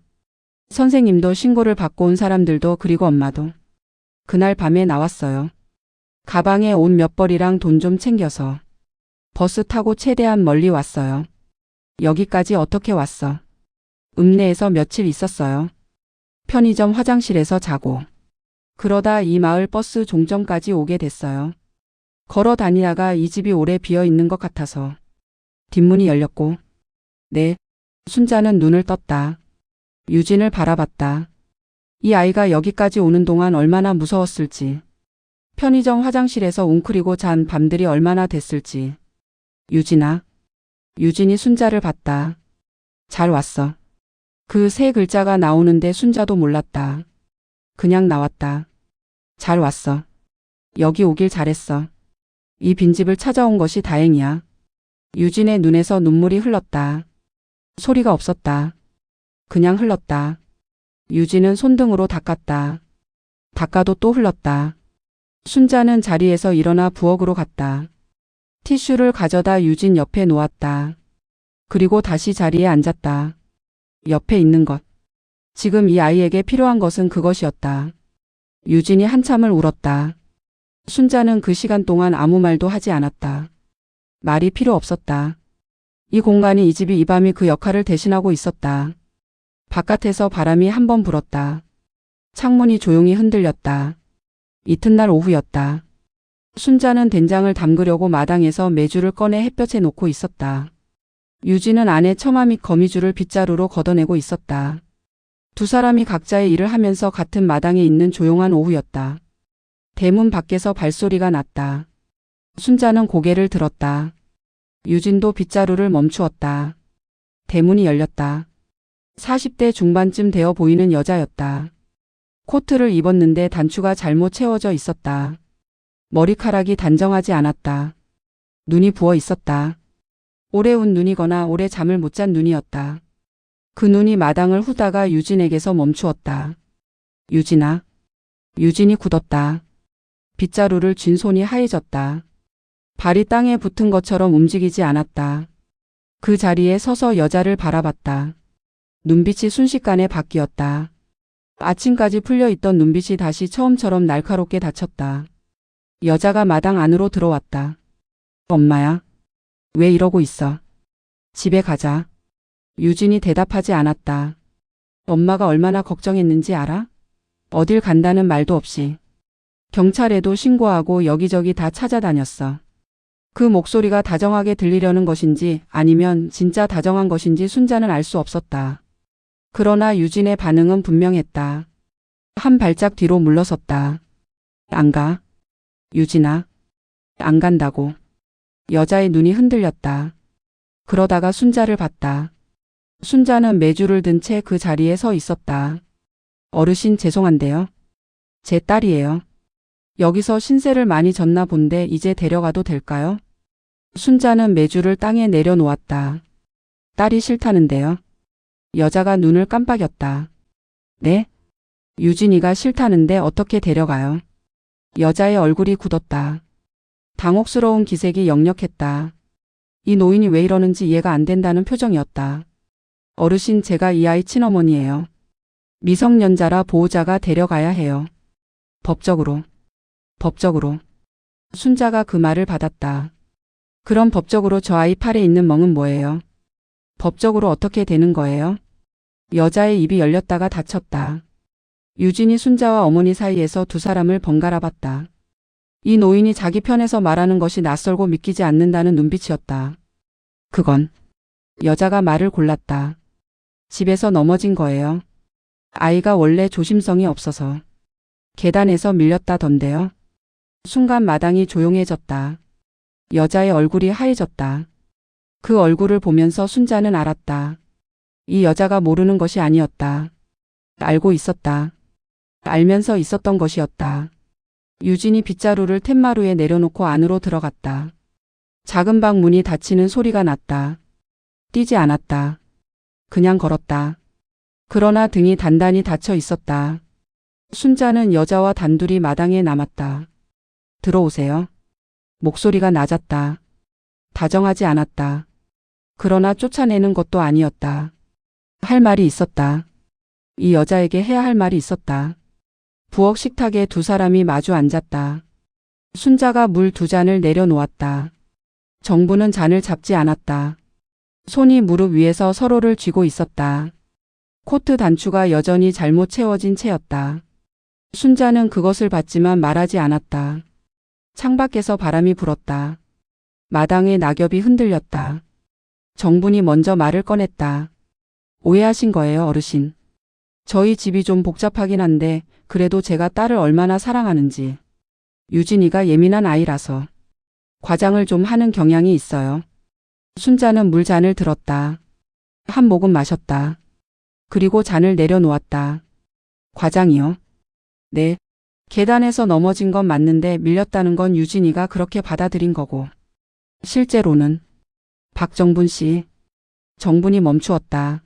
선생님도 신고를 받고 온 사람들도 그리고 엄마도. 그날 밤에 나왔어요. 가방에 옷 몇 벌이랑 돈 좀 챙겨서. 버스 타고 최대한 멀리 왔어요. 여기까지 어떻게 왔어? 읍내에서 며칠 있었어요. 편의점 화장실에서 자고. 그러다 이 마을 버스 종점까지 오게 됐어요. 걸어 다니다가 이 집이 오래 비어 있는 것 같아서. 뒷문이 열렸고. 네. 순자는 눈을 떴다. 유진을 바라봤다. 이 아이가 여기까지 오는 동안 얼마나 무서웠을지. 편의점 화장실에서 웅크리고 잔 밤들이 얼마나 됐을지. 유진아. 유진이 순자를 봤다. 잘 왔어. 그 세 글자가 나오는데 순자도 몰랐다. 그냥 나왔다. 잘 왔어. 여기 오길 잘했어. 이 빈집을 찾아온 것이 다행이야. 유진의 눈에서 눈물이 흘렀다. 소리가 없었다. 그냥 흘렀다. 유진은 손등으로 닦았다. 닦아도 또 흘렀다. 순자는 자리에서 일어나 부엌으로 갔다. 티슈를 가져다 유진 옆에 놓았다. 그리고 다시 자리에 앉았다. 옆에 있는 것. 지금 이 아이에게 필요한 것은 그것이었다. 유진이 한참을 울었다. 순자는 그 시간 동안 아무 말도 하지 않았다. 말이 필요 없었다. 이 공간이 이 집이 이 밤이 그 역할을 대신하고 있었다. 바깥에서 바람이 한 번 불었다. 창문이 조용히 흔들렸다. 이튿날 오후였다. 순자는 된장을 담그려고 마당에서 메주를 꺼내 햇볕에 놓고 있었다. 유진은 안에 처마 및 거미줄을 빗자루로 걷어내고 있었다. 두 사람이 각자의 일을 하면서 같은 마당에 있는 조용한 오후였다. 대문 밖에서 발소리가 났다. 순자는 고개를 들었다. 유진도 빗자루를 멈추었다. 대문이 열렸다. 40대 중반쯤 되어 보이는 여자였다. 코트를 입었는데 단추가 잘못 채워져 있었다. 머리카락이 단정하지 않았다. 눈이 부어 있었다. 오래 운 눈이거나 오래 잠을 못 잔 눈이었다. 그 눈이 마당을 후다가 유진에게서 멈추었다. 유진아. 유진이 굳었다. 빗자루를 쥔 손이 하얘졌다. 발이 땅에 붙은 것처럼 움직이지 않았다. 그 자리에 서서 여자를 바라봤다. 눈빛이 순식간에 바뀌었다. 아침까지 풀려있던 눈빛이 다시 처음처럼 날카롭게 닫혔다. 여자가 마당 안으로 들어왔다. 엄마야. 왜 이러고 있어? 집에 가자. 유진이 대답하지 않았다. 엄마가 얼마나 걱정했는지 알아? 어딜 간다는 말도 없이. 경찰에도 신고하고 여기저기 다 찾아다녔어. 그 목소리가 다정하게 들리려는 것인지 아니면 진짜 다정한 것인지 순자는 알 수 없었다. 그러나 유진의 반응은 분명했다. 한 발짝 뒤로 물러섰다. 안 가. 유진아. 안 간다고. 여자의 눈이 흔들렸다. 그러다가 순자를 봤다. 순자는 메주를 든 채 그 자리에 서 있었다. 어르신 죄송한데요. 제 딸이에요. 여기서 신세를 많이 졌나 본데 이제 데려가도 될까요? 순자는 메주를 땅에 내려놓았다. 딸이 싫다는데요. 여자가 눈을 깜빡였다. 네? 유진이가 싫다는데 어떻게 데려가요? 여자의 얼굴이 굳었다. 당혹스러운 기색이 역력했다. 이 노인이 왜 이러는지 이해가 안 된다는 표정이었다. 어르신 제가 이 아이 친어머니예요. 미성년자라 보호자가 데려가야 해요. 법적으로. 법적으로. 순자가 그 말을 받았다. 그럼 법적으로 저 아이 팔에 있는 멍은 뭐예요? 법적으로 어떻게 되는 거예요? 여자의 입이 열렸다가 닫혔다. 유진이 순자와 어머니 사이에서 두 사람을 번갈아 봤다. 이 노인이 자기 편에서 말하는 것이 낯설고 믿기지 않는다는 눈빛이었다. 그건 여자가 말을 골랐다. 집에서 넘어진 거예요. 아이가 원래 조심성이 없어서 계단에서 밀렸다던데요. 순간 마당이 조용해졌다. 여자의 얼굴이 하얘졌다. 그 얼굴을 보면서 순자는 알았다. 이 여자가 모르는 것이 아니었다. 알고 있었다. 알면서 있었던 것이었다. 유진이 빗자루를 툇마루에 내려놓고 안으로 들어갔다. 작은 방 문이 닫히는 소리가 났다. 뛰지 않았다. 그냥 걸었다. 그러나 등이 단단히 닫혀 있었다. 순자는 여자와 단둘이 마당에 남았다. 들어오세요. 목소리가 낮았다. 다정하지 않았다. 그러나 쫓아내는 것도 아니었다. 할 말이 있었다. 이 여자에게 해야 할 말이 있었다. 부엌 식탁에 두 사람이 마주 앉았다. 순자가 물 두 잔을 내려놓았다. 정부는 잔을 잡지 않았다. 손이 무릎 위에서 서로를 쥐고 있었다. 코트 단추가 여전히 잘못 채워진 채였다. 순자는 그것을 봤지만 말하지 않았다. 창밖에서 바람이 불었다. 마당에 낙엽이 흔들렸다. 정분이 먼저 말을 꺼냈다. 오해하신 거예요, 어르신. 저희 집이 좀 복잡하긴 한데 그래도 제가 딸을 얼마나 사랑하는지. 유진이가 예민한 아이라서 과장을 좀 하는 경향이 있어요. 순자는 물잔을 들었다. 한 모금 마셨다. 그리고 잔을 내려놓았다. 과장이요? 네. 계단에서 넘어진 건 맞는데 밀렸다는 건 유진이가 그렇게 받아들인 거고. 실제로는 박정분 씨. 정분이 멈추었다.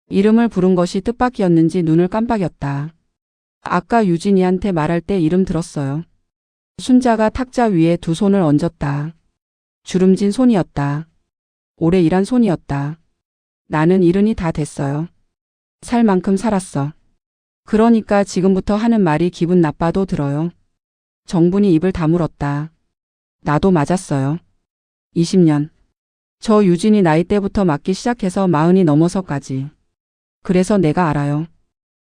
이름을 부른 것이 뜻밖이었는지 눈을 깜빡였다. 아까 유진이한테 말할 때 이름 들었어요. 순자가 탁자 위에 두 손을 얹었다. 주름진 손이었다. 오래 일한 손이었다. 나는 일흔이 다 됐어요. 살 만큼 살았어. 그러니까 지금부터 하는 말이 기분 나빠도 들어요. 정분이 입을 다물었다. 나도 맞았어요. 20년. 저 유진이 나이 때부터 맞기 시작해서 40이 넘어서까지. 그래서 내가 알아요.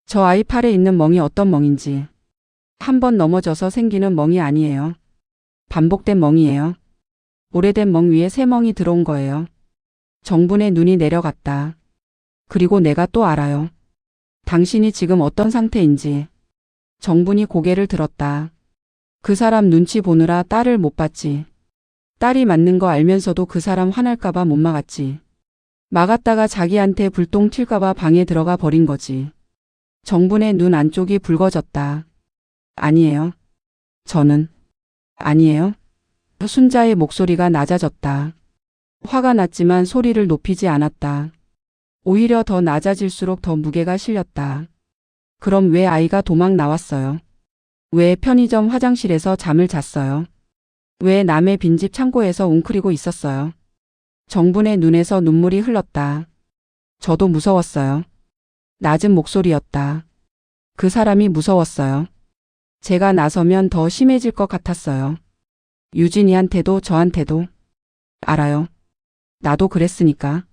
저 아이 팔에 있는 멍이 어떤 멍인지. 한 번 넘어져서 생기는 멍이 아니에요. 반복된 멍이에요. 오래된 멍 위에 새 멍이 들어온 거예요. 정분의 눈이 내려갔다. 그리고 내가 또 알아요. 당신이 지금 어떤 상태인지. 정분이 고개를 들었다. 그 사람 눈치 보느라 딸을 못 봤지. 딸이 맞는 거 알면서도 그 사람 화날까봐 못 막았지. 막았다가 자기한테 불똥 튈까봐 방에 들어가 버린 거지. 정분의 눈 안쪽이 붉어졌다. 아니에요. 저는. 아니에요. 순자의 목소리가 낮아졌다. 화가 났지만 소리를 높이지 않았다. 오히려 더 낮아질수록 더 무게가 실렸다. 그럼 왜 아이가 도망 나왔어요? 왜 편의점 화장실에서 잠을 잤어요? 왜 남의 빈집 창고에서 웅크리고 있었어요? 정분의 눈에서 눈물이 흘렀다. 저도 무서웠어요. 낮은 목소리였다. 그 사람이 무서웠어요. 제가 나서면 더 심해질 것 같았어요. 유진이한테도 저한테도. 알아요. 나도 그랬으니까.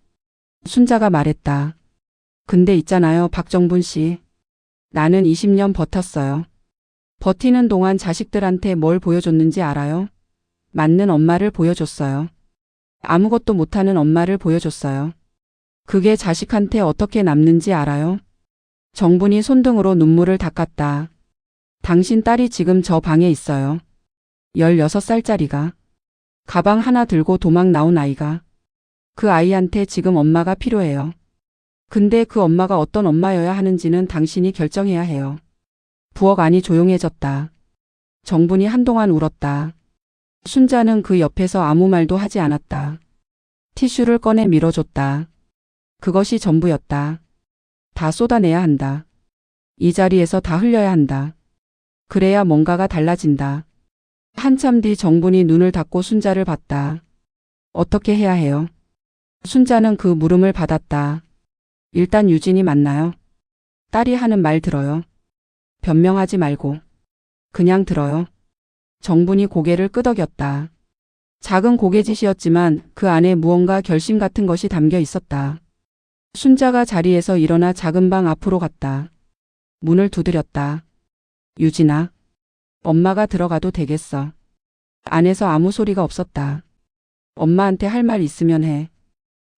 순자가 말했다. 근데 있잖아요, 박정분 씨. 나는 20년 버텼어요. 버티는 동안 자식들한테 뭘 보여줬는지 알아요? 맞는 엄마를 보여줬어요. 아무것도 못하는 엄마를 보여줬어요. 그게 자식한테 어떻게 남는지 알아요? 정분이 손등으로 눈물을 닦았다. 당신 딸이 지금 저 방에 있어요. 16살짜리가. 가방 하나 들고 도망 나온 아이가. 그 아이한테 지금 엄마가 필요해요. 근데 그 엄마가 어떤 엄마여야 하는지는 당신이 결정해야 해요. 부엌 안이 조용해졌다. 정분이 한동안 울었다. 순자는 그 옆에서 아무 말도 하지 않았다. 티슈를 꺼내 밀어줬다. 그것이 전부였다. 다 쏟아내야 한다. 이 자리에서 다 흘려야 한다. 그래야 뭔가가 달라진다. 한참 뒤 정분이 눈을 닫고 순자를 봤다. 어떻게 해야 해요? 순자는 그 물음을 받았다. 일단 유진이 맞나요? 딸이 하는 말 들어요. 변명하지 말고. 그냥 들어요. 정분이 고개를 끄덕였다. 작은 고개짓이었지만 그 안에 무언가 결심 같은 것이 담겨 있었다. 순자가 자리에서 일어나 작은 방 앞으로 갔다. 문을 두드렸다. 유진아. 엄마가 들어가도 되겠어. 안에서 아무 소리가 없었다. 엄마한테 할 말 있으면 해.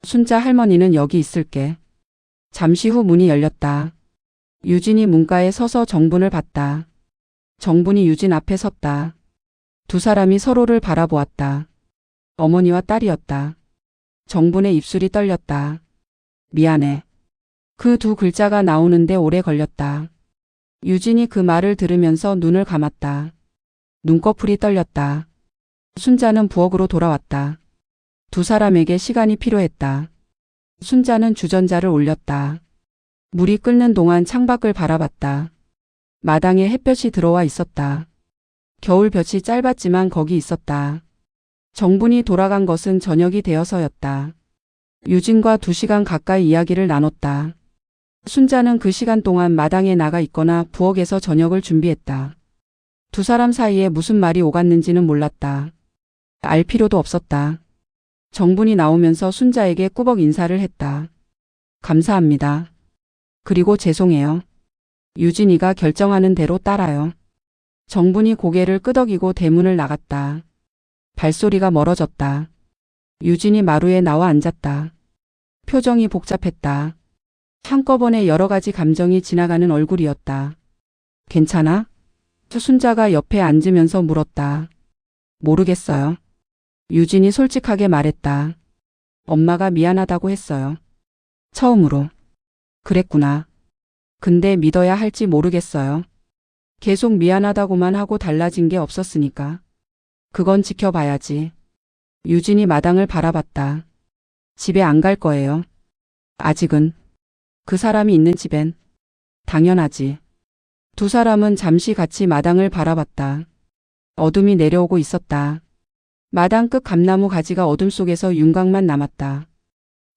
순자 할머니는 여기 있을게. 잠시 후 문이 열렸다. 유진이 문가에 서서 정분을 봤다. 정분이 유진 앞에 섰다. 두 사람이 서로를 바라보았다. 어머니와 딸이었다. 정분의 입술이 떨렸다. 미안해. 그 두 글자가 나오는데 오래 걸렸다. 유진이 그 말을 들으면서 눈을 감았다. 눈꺼풀이 떨렸다. 순자는 부엌으로 돌아왔다. 두 사람에게 시간이 필요했다. 순자는 주전자를 올렸다. 물이 끓는 동안 창밖을 바라봤다. 마당에 햇볕이 들어와 있었다. 겨울볕이 짧았지만 거기 있었다. 정분이 돌아간 것은 저녁이 되어서였다. 유진과 2시간 가까이 이야기를 나눴다. 순자는 그 시간 동안 마당에 나가 있거나 부엌에서 저녁을 준비했다. 두 사람 사이에 무슨 말이 오갔는지는 몰랐다. 알 필요도 없었다. 정분이 나오면서 순자에게 꾸벅 인사를 했다. 감사합니다. 그리고 죄송해요. 유진이가 결정하는 대로 따라요. 정분이 고개를 끄덕이고 대문을 나갔다. 발소리가 멀어졌다. 유진이 마루에 나와 앉았다. 표정이 복잡했다. 한꺼번에 여러 가지 감정이 지나가는 얼굴이었다. 괜찮아? 순자가 옆에 앉으면서 물었다. 모르겠어요. 유진이 솔직하게 말했다. 엄마가 미안하다고 했어요. 처음으로. 그랬구나. 근데 믿어야 할지 모르겠어요. 계속 미안하다고만 하고 달라진 게 없었으니까. 그건 지켜봐야지. 유진이 마당을 바라봤다. 집에 안 갈 거예요. 아직은. 그 사람이 있는 집엔. 당연하지. 두 사람은 잠시 같이 마당을 바라봤다. 어둠이 내려오고 있었다. 마당 끝 감나무 가지가 어둠 속에서 윤곽만 남았다.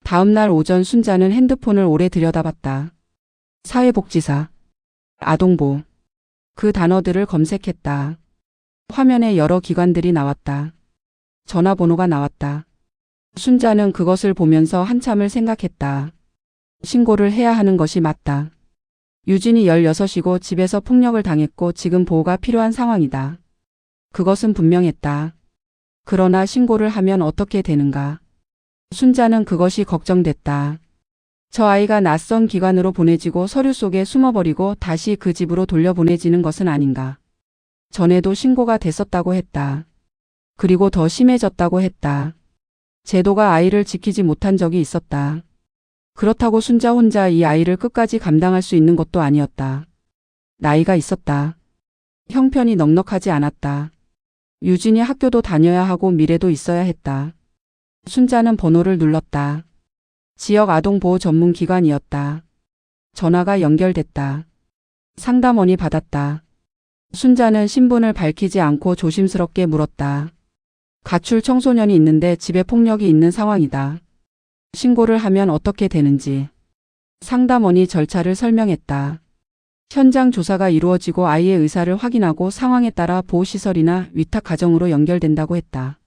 다음 날 오전 순자는 핸드폰을 오래 들여다봤다. 사회복지사, 아동보. 그 단어들을 검색했다. 화면에 여러 기관들이 나왔다. 전화번호가 나왔다. 순자는 그것을 보면서 한참을 생각했다. 신고를 해야 하는 것이 맞다. 유진이 16이고 집에서 폭력을 당했고 지금 보호가 필요한 상황이다. 그것은 분명했다. 그러나 신고를 하면 어떻게 되는가? 순자는 그것이 걱정됐다. 저 아이가 낯선 기관으로 보내지고 서류 속에 숨어버리고 다시 그 집으로 돌려보내지는 것은 아닌가. 전에도 신고가 됐었다고 했다. 그리고 더 심해졌다고 했다. 제도가 아이를 지키지 못한 적이 있었다. 그렇다고 순자 혼자 이 아이를 끝까지 감당할 수 있는 것도 아니었다. 나이가 있었다. 형편이 넉넉하지 않았다. 유진이 학교도 다녀야 하고 미래도 있어야 했다. 순자는 번호를 눌렀다. 지역 아동보호 전문 기관이었다. 전화가 연결됐다. 상담원이 받았다. 순자는 신분을 밝히지 않고 조심스럽게 물었다. 가출 청소년이 있는데 집에 폭력이 있는 상황이다. 신고를 하면 어떻게 되는지. 상담원이 절차를 설명했다. 현장 조사가 이루어지고 아이의 의사를 확인하고 상황에 따라 보호시설이나 위탁가정으로 연결된다고 했다.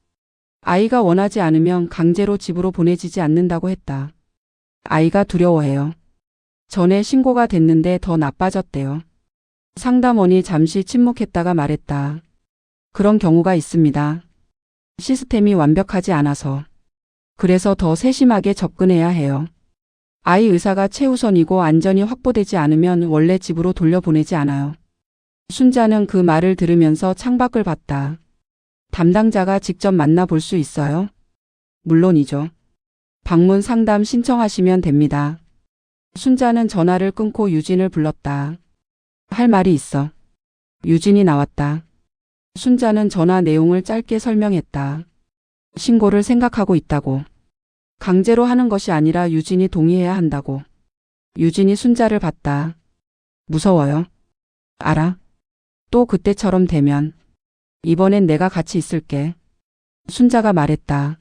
아이가 원하지 않으면 강제로 집으로 보내지지 않는다고 했다. 아이가 두려워해요. 전에 신고가 됐는데 더 나빠졌대요. 상담원이 잠시 침묵했다가 말했다. 그런 경우가 있습니다. 시스템이 완벽하지 않아서. 그래서 더 세심하게 접근해야 해요. 아이 의사가 최우선이고 안전이 확보되지 않으면 원래 집으로 돌려보내지 않아요. 순자는 그 말을 들으면서 창밖을 봤다. 담당자가 직접 만나볼 수 있어요? 물론이죠. 방문 상담 신청하시면 됩니다. 순자는 전화를 끊고 유진을 불렀다. 할 말이 있어. 유진이 나왔다. 순자는 전화 내용을 짧게 설명했다. 신고를 생각하고 있다고. 강제로 하는 것이 아니라 유진이 동의해야 한다고. 유진이 순자를 봤다. 무서워요. 알아. 또 그때처럼 되면. 이번엔 내가 같이 있을게. 순자가 말했다.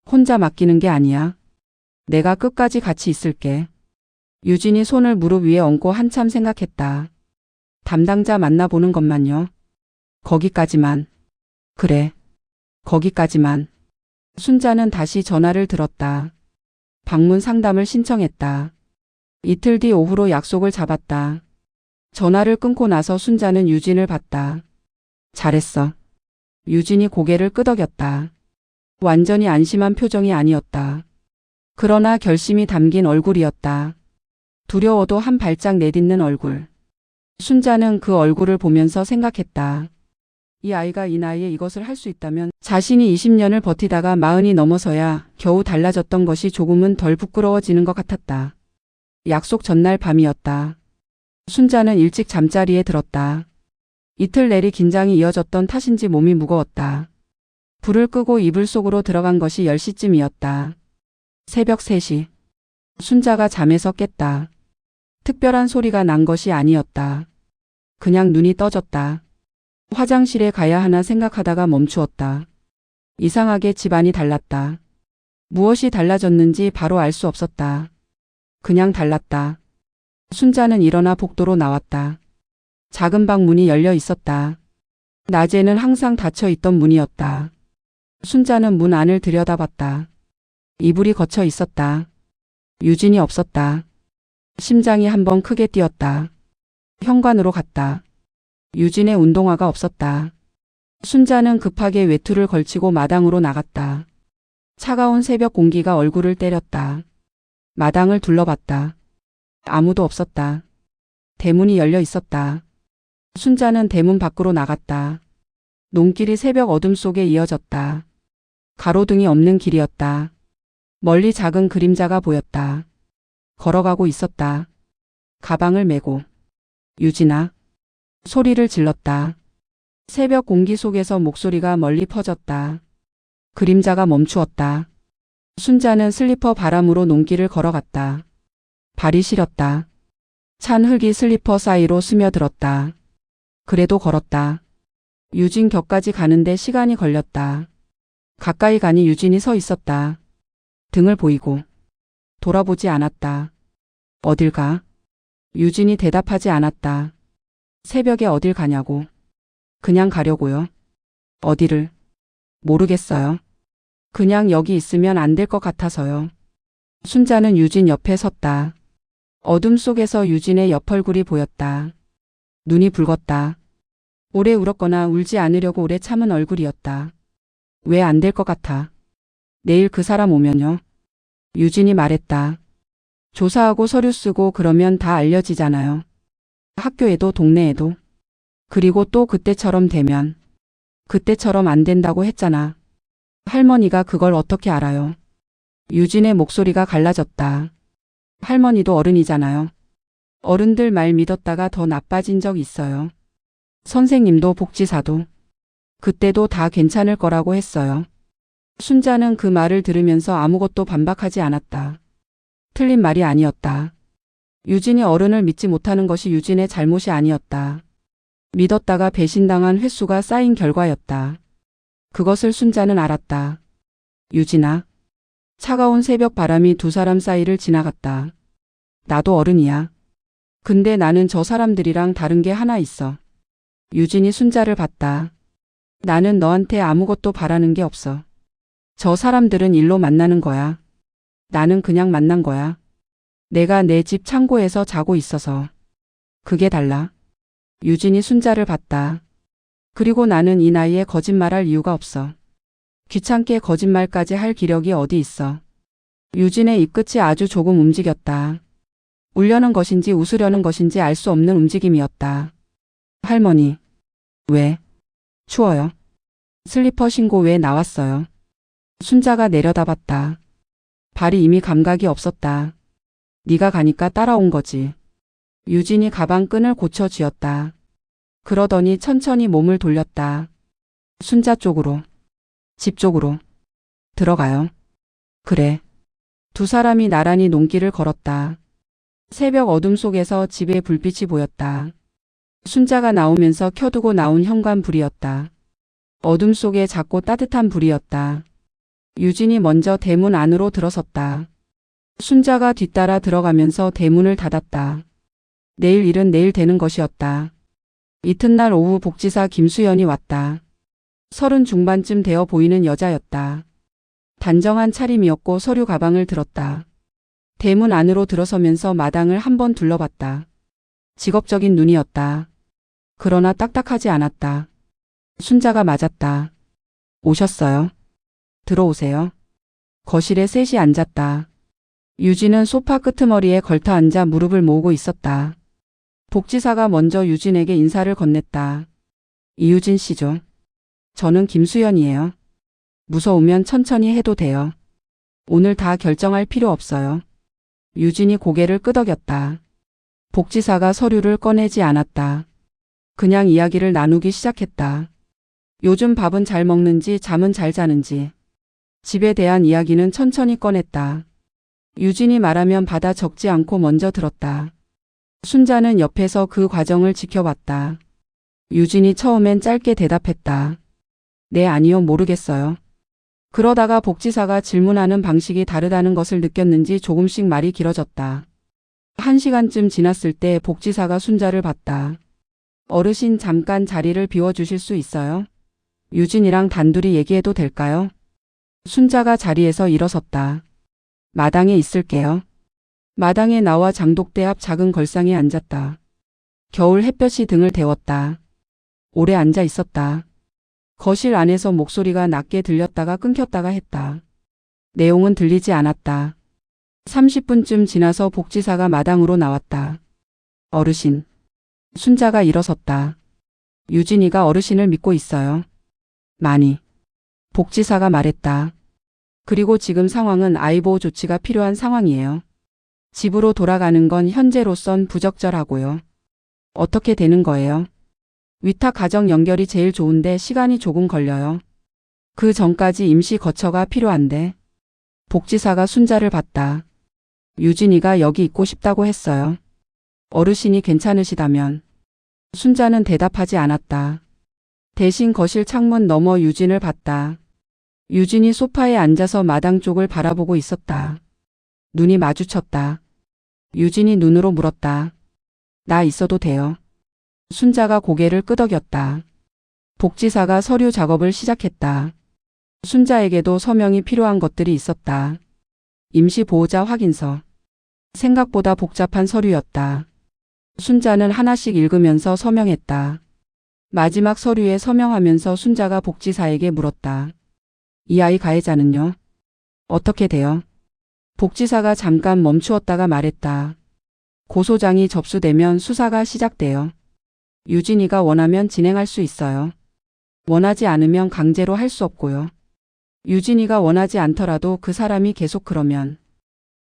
혼자 맡기는 게 아니야. 내가 끝까지 같이 있을게. 유진이 손을 무릎 위에 얹고 한참 생각했다. 담당자 만나보는 것만요. 거기까지만. 그래. 거기까지만. 순자는 다시 전화를 들었다. 방문 상담을 신청했다. 이틀 뒤 오후로 약속을 잡았다. 전화를 끊고 나서 순자는 유진을 봤다. 잘했어. 유진이 고개를 끄덕였다. 완전히 안심한 표정이 아니었다. 그러나 결심이 담긴 얼굴이었다. 두려워도 한 발짝 내딛는 얼굴. 순자는 그 얼굴을 보면서 생각했다. 이 아이가 이 나이에 이것을 할 수 있다면 자신이 20년을 버티다가 40이 넘어서야 겨우 달라졌던 것이 조금은 덜 부끄러워지는 것 같았다. 약속 전날 밤이었다. 순자는 일찍 잠자리에 들었다. 이틀 내리 긴장이 이어졌던 탓인지 몸이 무거웠다. 불을 끄고 이불 속으로 들어간 것이 10시쯤이었다. 새벽 3시. 순자가 잠에서 깼다. 특별한 소리가 난 것이 아니었다. 그냥 눈이 떠졌다. 화장실에 가야 하나 생각하다가 멈추었다. 이상하게 집안이 달랐다. 무엇이 달라졌는지 바로 알 수 없었다. 그냥 달랐다. 순자는 일어나 복도로 나왔다. 작은 방 문이 열려 있었다. 낮에는 항상 닫혀 있던 문이었다. 순자는 문 안을 들여다봤다. 이불이 걷혀 있었다. 유진이 없었다. 심장이 한번 크게 뛰었다. 현관으로 갔다. 유진의 운동화가 없었다. 순자는 급하게 외투를 걸치고 마당으로 나갔다. 차가운 새벽 공기가 얼굴을 때렸다. 마당을 둘러봤다. 아무도 없었다. 대문이 열려 있었다. 순자는 대문 밖으로 나갔다. 논길이 새벽 어둠 속에 이어졌다. 가로등이 없는 길이었다. 멀리 작은 그림자가 보였다. 걸어가고 있었다. 가방을 메고. 유진아. 소리를 질렀다. 새벽 공기 속에서 목소리가 멀리 퍼졌다. 그림자가 멈추었다. 순자는 슬리퍼 바람으로 논길을 걸어갔다. 발이 시렸다. 찬 흙이 슬리퍼 사이로 스며들었다. 그래도 걸었다. 유진 곁까지 가는데 시간이 걸렸다. 가까이 가니 유진이 서 있었다. 등을 보이고. 돌아보지 않았다. 어딜 가? 유진이 대답하지 않았다. 새벽에 어딜 가냐고. 그냥 가려고요. 어디를? 모르겠어요. 그냥 여기 있으면 안 될 것 같아서요. 순자는 유진 옆에 섰다. 어둠 속에서 유진의 옆얼굴이 보였다. 눈이 붉었다. 오래 울었거나 울지 않으려고 오래 참은 얼굴이었다. 왜 안 될 것 같아? 내일 그 사람 오면요. 유진이 말했다. 조사하고 서류 쓰고 그러면 다 알려지잖아요. 학교에도 동네에도. 그리고 또 그때처럼 되면. 그때처럼 안 된다고 했잖아. 할머니가 그걸 어떻게 알아요? 유진의 목소리가 갈라졌다. 할머니도 어른이잖아요. 어른들 말 믿었다가 더 나빠진 적 있어요. 선생님도 복지사도. 그때도 다 괜찮을 거라고 했어요. 순자는 그 말을 들으면서 아무것도 반박하지 않았다. 틀린 말이 아니었다. 유진이 어른을 믿지 못하는 것이 유진의 잘못이 아니었다. 믿었다가 배신당한 횟수가 쌓인 결과였다. 그것을 순자는 알았다. 유진아. 차가운 새벽 바람이 두 사람 사이를 지나갔다. 나도 어른이야. 근데 나는 저 사람들이랑 다른 게 하나 있어. 유진이 순자를 봤다. 나는 너한테 아무것도 바라는 게 없어. 저 사람들은 일로 만나는 거야. 나는 그냥 만난 거야. 내가 내 집 창고에서 자고 있어서. 그게 달라. 유진이 순자를 봤다. 그리고 나는 이 나이에 거짓말할 이유가 없어. 귀찮게 거짓말까지 할 기력이 어디 있어. 유진의 입끝이 아주 조금 움직였다. 울려는 것인지 웃으려는 것인지 알 수 없는 움직임이었다. 할머니. 왜? 추워요. 슬리퍼 신고 왜 나왔어요? 순자가 내려다봤다. 발이 이미 감각이 없었다. 네가 가니까 따라온 거지. 유진이 가방 끈을 고쳐 쥐었다. 그러더니 천천히 몸을 돌렸다. 순자 쪽으로. 집 쪽으로. 들어가요. 그래. 두 사람이 나란히 논길을 걸었다. 새벽 어둠 속에서 집에 불빛이 보였다. 순자가 나오면서 켜두고 나온 현관불이었다. 어둠 속에 작고 따뜻한 불이었다. 유진이 먼저 대문 안으로 들어섰다. 순자가 뒤따라 들어가면서 대문을 닫았다. 내일 일은 내일 되는 것이었다. 이튿날 오후 복지사 김수연이 왔다. 30 중반쯤 되어 보이는 여자였다. 단정한 차림이었고 서류 가방을 들었다. 대문 안으로 들어서면서 마당을 한번 둘러봤다. 직업적인 눈이었다. 그러나 딱딱하지 않았다. 순자가 맞았다. 오셨어요? 들어오세요. 거실에 셋이 앉았다. 유진은 소파 끄트머리에 걸터 앉아 무릎을 모으고 있었다. 복지사가 먼저 유진에게 인사를 건넸다. 이유진 씨죠? 저는 김수연이에요. 무서우면 천천히 해도 돼요. 오늘 다 결정할 필요 없어요. 유진이 고개를 끄덕였다. 복지사가 서류를 꺼내지 않았다. 그냥 이야기를 나누기 시작했다. 요즘 밥은 잘 먹는지 잠은 잘 자는지. 집에 대한 이야기는 천천히 꺼냈다. 유진이 말하면 받아 적지 않고 먼저 들었다. 순자는 옆에서 그 과정을 지켜봤다. 유진이 처음엔 짧게 대답했다. 네, 아니요, 모르겠어요. 그러다가 복지사가 질문하는 방식이 다르다는 것을 느꼈는지 조금씩 말이 길어졌다. 1시간쯤 지났을 때 복지사가 순자를 봤다. 어르신, 잠깐 자리를 비워주실 수 있어요? 유진이랑 단둘이 얘기해도 될까요? 순자가 자리에서 일어섰다. 마당에 있을게요. 마당에 나와 장독대 앞 작은 걸상에 앉았다. 겨울 햇볕이 등을 데웠다. 오래 앉아 있었다. 거실 안에서 목소리가 낮게 들렸다가 끊겼다가 했다. 내용은 들리지 않았다. 30분쯤 지나서 복지사가 마당으로 나왔다. 어르신. 순자가 일어섰다. 유진이가 어르신을 믿고 있어요. 많이. 복지사가 말했다. 그리고 지금 상황은 아이 보호 조치가 필요한 상황이에요. 집으로 돌아가는 건 현재로선 부적절하고요. 어떻게 되는 거예요? 위탁 가정 연결이 제일 좋은데 시간이 조금 걸려요. 그 전까지 임시 거처가 필요한데. 복지사가 순자를 봤다. 유진이가 여기 있고 싶다고 했어요. 어르신이 괜찮으시다면. 순자는 대답하지 않았다. 대신 거실 창문 너머 유진을 봤다. 유진이 소파에 앉아서 마당 쪽을 바라보고 있었다. 눈이 마주쳤다. 유진이 눈으로 물었다. 나 있어도 돼요? 순자가 고개를 끄덕였다. 복지사가 서류 작업을 시작했다. 순자에게도 서명이 필요한 것들이 있었다. 임시보호자 확인서. 생각보다 복잡한 서류였다. 순자는 하나씩 읽으면서 서명했다. 마지막 서류에 서명하면서 순자가 복지사에게 물었다. 이 아이 가해자는요? 어떻게 돼요? 복지사가 잠깐 멈추었다가 말했다. 고소장이 접수되면 수사가 시작돼요. 유진이가 원하면 진행할 수 있어요. 원하지 않으면 강제로 할 수 없고요. 유진이가 원하지 않더라도 그 사람이 계속 그러면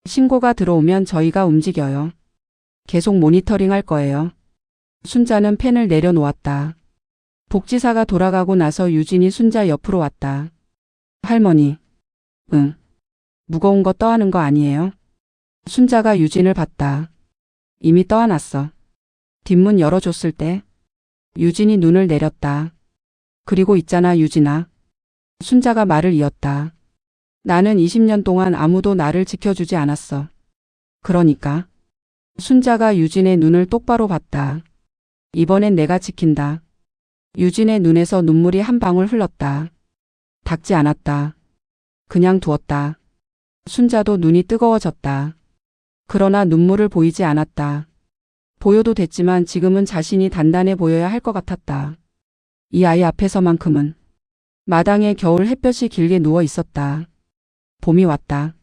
신고가 들어오면 저희가 움직여요. 계속 모니터링 할 거예요. 순자는 펜을 내려놓았다. 복지사가 돌아가고 나서 유진이 순자 옆으로 왔다. 할머니. 응. 무거운 거 떠안은 거 아니에요? 순자가 유진을 봤다. 이미 떠안았어. 뒷문 열어줬을 때. 유진이 눈을 내렸다. 그리고 있잖아, 유진아. 순자가 말을 이었다. 나는 20년 동안 아무도 나를 지켜주지 않았어. 그러니까. 순자가 유진의 눈을 똑바로 봤다. 이번엔 내가 지킨다. 유진의 눈에서 눈물이 한 방울 흘렀다. 닦지 않았다. 그냥 두었다. 순자도 눈이 뜨거워졌다. 그러나 눈물을 보이지 않았다. 보여도 됐지만 지금은 자신이 단단해 보여야 할 것 같았다. 이 아이 앞에서만큼은. 마당에 겨울 햇볕이 길게 누워 있었다. 봄이 왔다.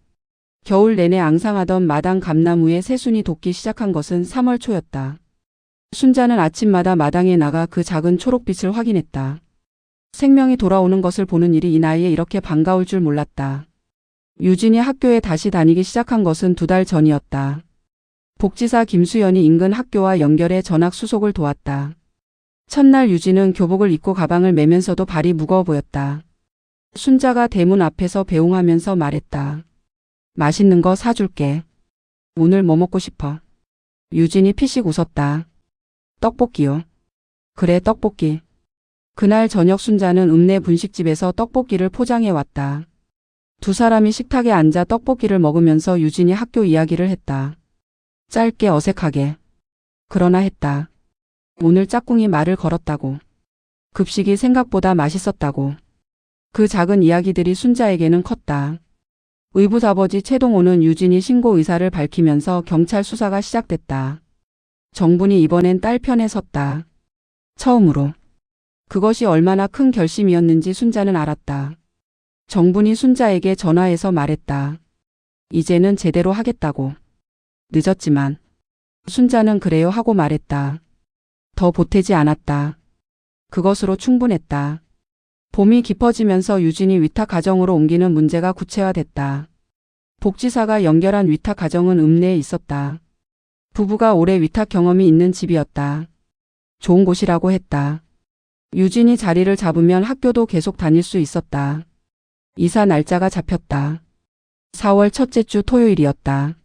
겨울 내내 앙상하던 마당 감나무에 새순이 돋기 시작한 것은 3월 초였다. 순자는 아침마다 마당에 나가 그 작은 초록빛을 확인했다. 생명이 돌아오는 것을 보는 일이 이 나이에 이렇게 반가울 줄 몰랐다. 유진이 학교에 다시 다니기 시작한 것은 2달 전이었다. 복지사 김수연이 인근 학교와 연결해 전학 수속을 도왔다. 첫날 유진은 교복을 입고 가방을 메면서도 발이 무거워 보였다. 순자가 대문 앞에서 배웅하면서 말했다. 맛있는 거 사줄게. 오늘 뭐 먹고 싶어? 유진이 피식 웃었다. 떡볶이요. 그래, 떡볶이. 그날 저녁 순자는 읍내 분식집에서 떡볶이를 포장해 왔다. 두 사람이 식탁에 앉아 떡볶이를 먹으면서 유진이 학교 이야기를 했다. 짧게 어색하게. 그러나 했다. 오늘 짝꿍이 말을 걸었다고. 급식이 생각보다 맛있었다고. 그 작은 이야기들이 순자에게는 컸다. 의붓아버지 최동호는 유진이 신고 의사를 밝히면서 경찰 수사가 시작됐다. 정분이 이번엔 딸 편에 섰다. 처음으로. 그것이 얼마나 큰 결심이었는지 순자는 알았다. 정분이 순자에게 전화해서 말했다. 이제는 제대로 하겠다고. 늦었지만. 순자는 그래요 하고 말했다. 더 보태지 않았다. 그것으로 충분했다. 봄이 깊어지면서 유진이 위탁 가정으로 옮기는 문제가 구체화됐다. 복지사가 연결한 위탁 가정은 읍내에 있었다. 부부가 오래 위탁 경험이 있는 집이었다. 좋은 곳이라고 했다. 유진이 자리를 잡으면 학교도 계속 다닐 수 있었다. 이사 날짜가 잡혔다. 4월 첫째 주 토요일이었다.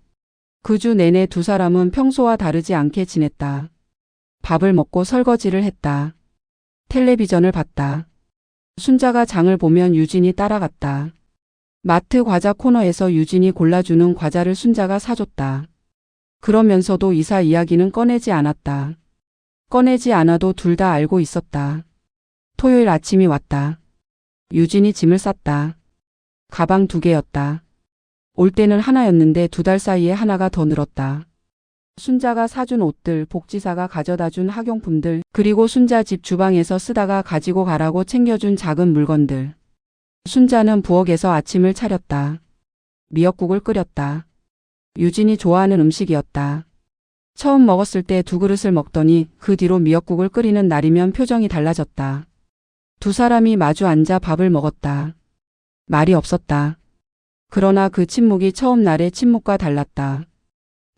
그 주 내내 두 사람은 평소와 다르지 않게 지냈다. 밥을 먹고 설거지를 했다. 텔레비전을 봤다. 순자가 장을 보면 유진이 따라갔다. 마트 과자 코너에서 유진이 골라주는 과자를 순자가 사줬다. 그러면서도 이사 이야기는 꺼내지 않았다. 꺼내지 않아도 둘 다 알고 있었다. 토요일 아침이 왔다. 유진이 짐을 쌌다. 가방 2개였다. 올 때는 하나였는데 2달 사이에 하나가 더 늘었다. 순자가 사준 옷들, 복지사가 가져다준 학용품들, 그리고 순자 집 주방에서 쓰다가 가지고 가라고 챙겨준 작은 물건들. 순자는 부엌에서 아침을 차렸다. 미역국을 끓였다. 유진이 좋아하는 음식이었다. 처음 먹었을 때 2그릇을 먹더니 그 뒤로 미역국을 끓이는 날이면 표정이 달라졌다. 두 사람이 마주 앉아 밥을 먹었다. 말이 없었다. 그러나 그 침묵이 처음 날의 침묵과 달랐다.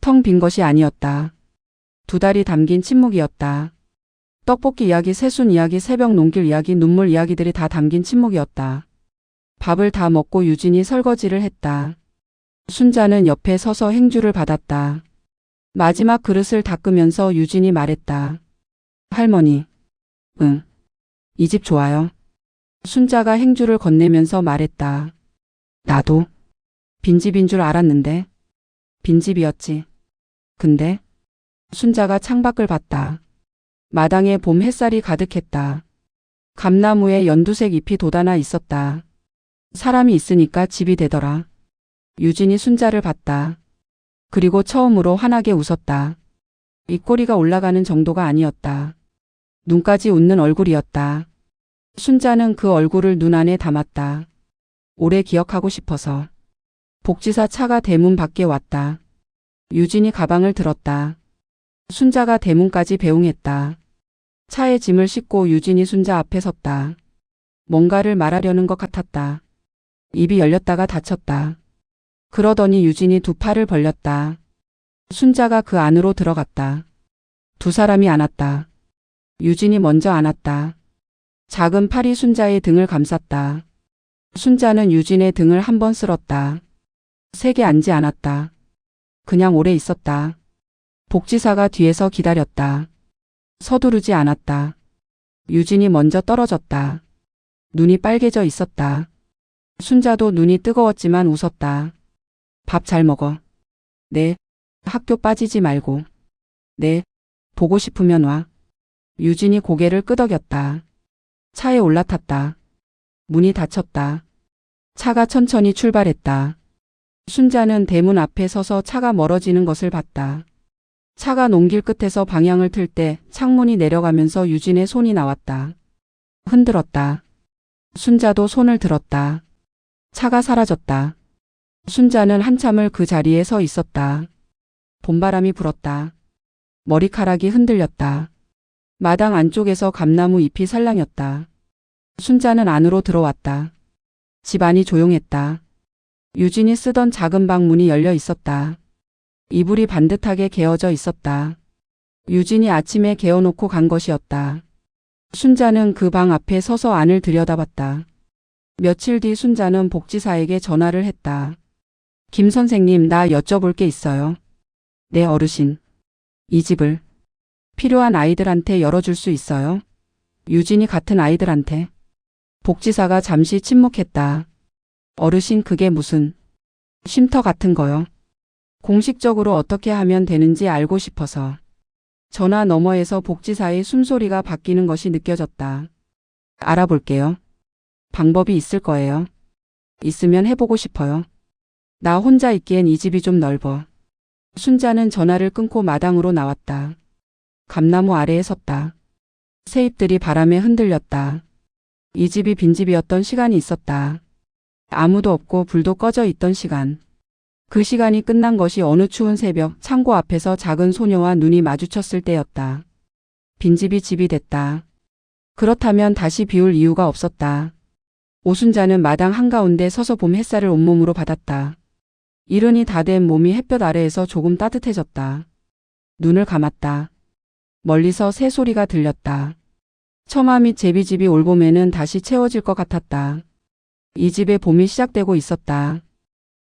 텅 빈 것이 아니었다. 2달이 담긴 침묵이었다. 떡볶이 이야기, 새순 이야기, 새벽 농길 이야기, 눈물 이야기들이 다 담긴 침묵이었다. 밥을 다 먹고 유진이 설거지를 했다. 순자는 옆에 서서 행주를 받았다. 마지막 그릇을 닦으면서 유진이 말했다. 할머니. 응. 이 집 좋아요. 순자가 행주를 건네면서 말했다. 나도. 빈집인 줄 알았는데. 빈집이었지. 근데 순자가 창밖을 봤다. 마당에 봄 햇살이 가득했다. 감나무에 연두색 잎이 돋아나 있었다. 사람이 있으니까 집이 되더라. 유진이 순자를 봤다. 그리고 처음으로 환하게 웃었다. 입꼬리가 올라가는 정도가 아니었다. 눈까지 웃는 얼굴이었다. 순자는 그 얼굴을 눈 안에 담았다. 오래 기억하고 싶어서. 복지사 차가 대문 밖에 왔다. 유진이 가방을 들었다. 순자가 대문까지 배웅했다. 차에 짐을 싣고 유진이 순자 앞에 섰다. 뭔가를 말하려는 것 같았다. 입이 열렸다가 닫혔다. 그러더니 유진이 2 팔을 벌렸다. 순자가 그 안으로 들어갔다. 2 사람이 안았다. 유진이 먼저 안았다. 작은 팔이 순자의 등을 감쌌다. 순자는 유진의 등을 한 번 쓸었다. 세게 앉지 않았다. 그냥 오래 있었다. 복지사가 뒤에서 기다렸다. 서두르지 않았다. 유진이 먼저 떨어졌다. 눈이 빨개져 있었다. 순자도 눈이 뜨거웠지만 웃었다. 밥 잘 먹어. 네. 학교 빠지지 말고. 네. 보고 싶으면 와. 유진이 고개를 끄덕였다. 차에 올라탔다. 문이 닫혔다. 차가 천천히 출발했다. 순자는 대문 앞에 서서 차가 멀어지는 것을 봤다. 차가 농길 끝에서 방향을 틀 때 창문이 내려가면서 유진의 손이 나왔다. 흔들었다. 순자도 손을 들었다. 차가 사라졌다. 순자는 한참을 그 자리에 서 있었다. 봄바람이 불었다. 머리카락이 흔들렸다. 마당 안쪽에서 감나무 잎이 살랑였다. 순자는 안으로 들어왔다. 집 안이 조용했다. 유진이 쓰던 작은 방 문이 열려 있었다. 이불이 반듯하게 개어져 있었다. 유진이 아침에 개어놓고 간 것이었다. 순자는 그 방 앞에 서서 안을 들여다봤다. 며칠 뒤 순자는 복지사에게 전화를 했다. 김 선생님, 나 여쭤볼 게 있어요. 네, 어르신. 이 집을 필요한 아이들한테 열어줄 수 있어요? 유진이 같은 아이들한테. 복지사가 잠시 침묵했다. 어르신, 그게 무슨 쉼터 같은 거요? 공식적으로 어떻게 하면 되는지 알고 싶어서. 전화 너머에서 복지사의 숨소리가 바뀌는 것이 느껴졌다. 알아볼게요. 방법이 있을 거예요. 있으면 해보고 싶어요. 나 혼자 있기엔 이 집이 좀 넓어. 순자는 전화를 끊고 마당으로 나왔다. 감나무 아래에 섰다. 새잎들이 바람에 흔들렸다. 이 집이 빈집이었던 시간이 있었다. 아무도 없고 불도 꺼져 있던 시간. 그 시간이 끝난 것이 어느 추운 새벽 창고 앞에서 작은 소녀와 눈이 마주쳤을 때였다. 빈집이 집이 됐다. 그렇다면 다시 비울 이유가 없었다. 오순자는 마당 한가운데 서서 봄 햇살을 온몸으로 받았다. 이른이 다 된 몸이 햇볕 아래에서 조금 따뜻해졌다. 눈을 감았다. 멀리서 새소리가 들렸다. 처마 및 제비집이 올봄에는 다시 채워질 것 같았다. 이 집에 봄이 시작되고 있었다.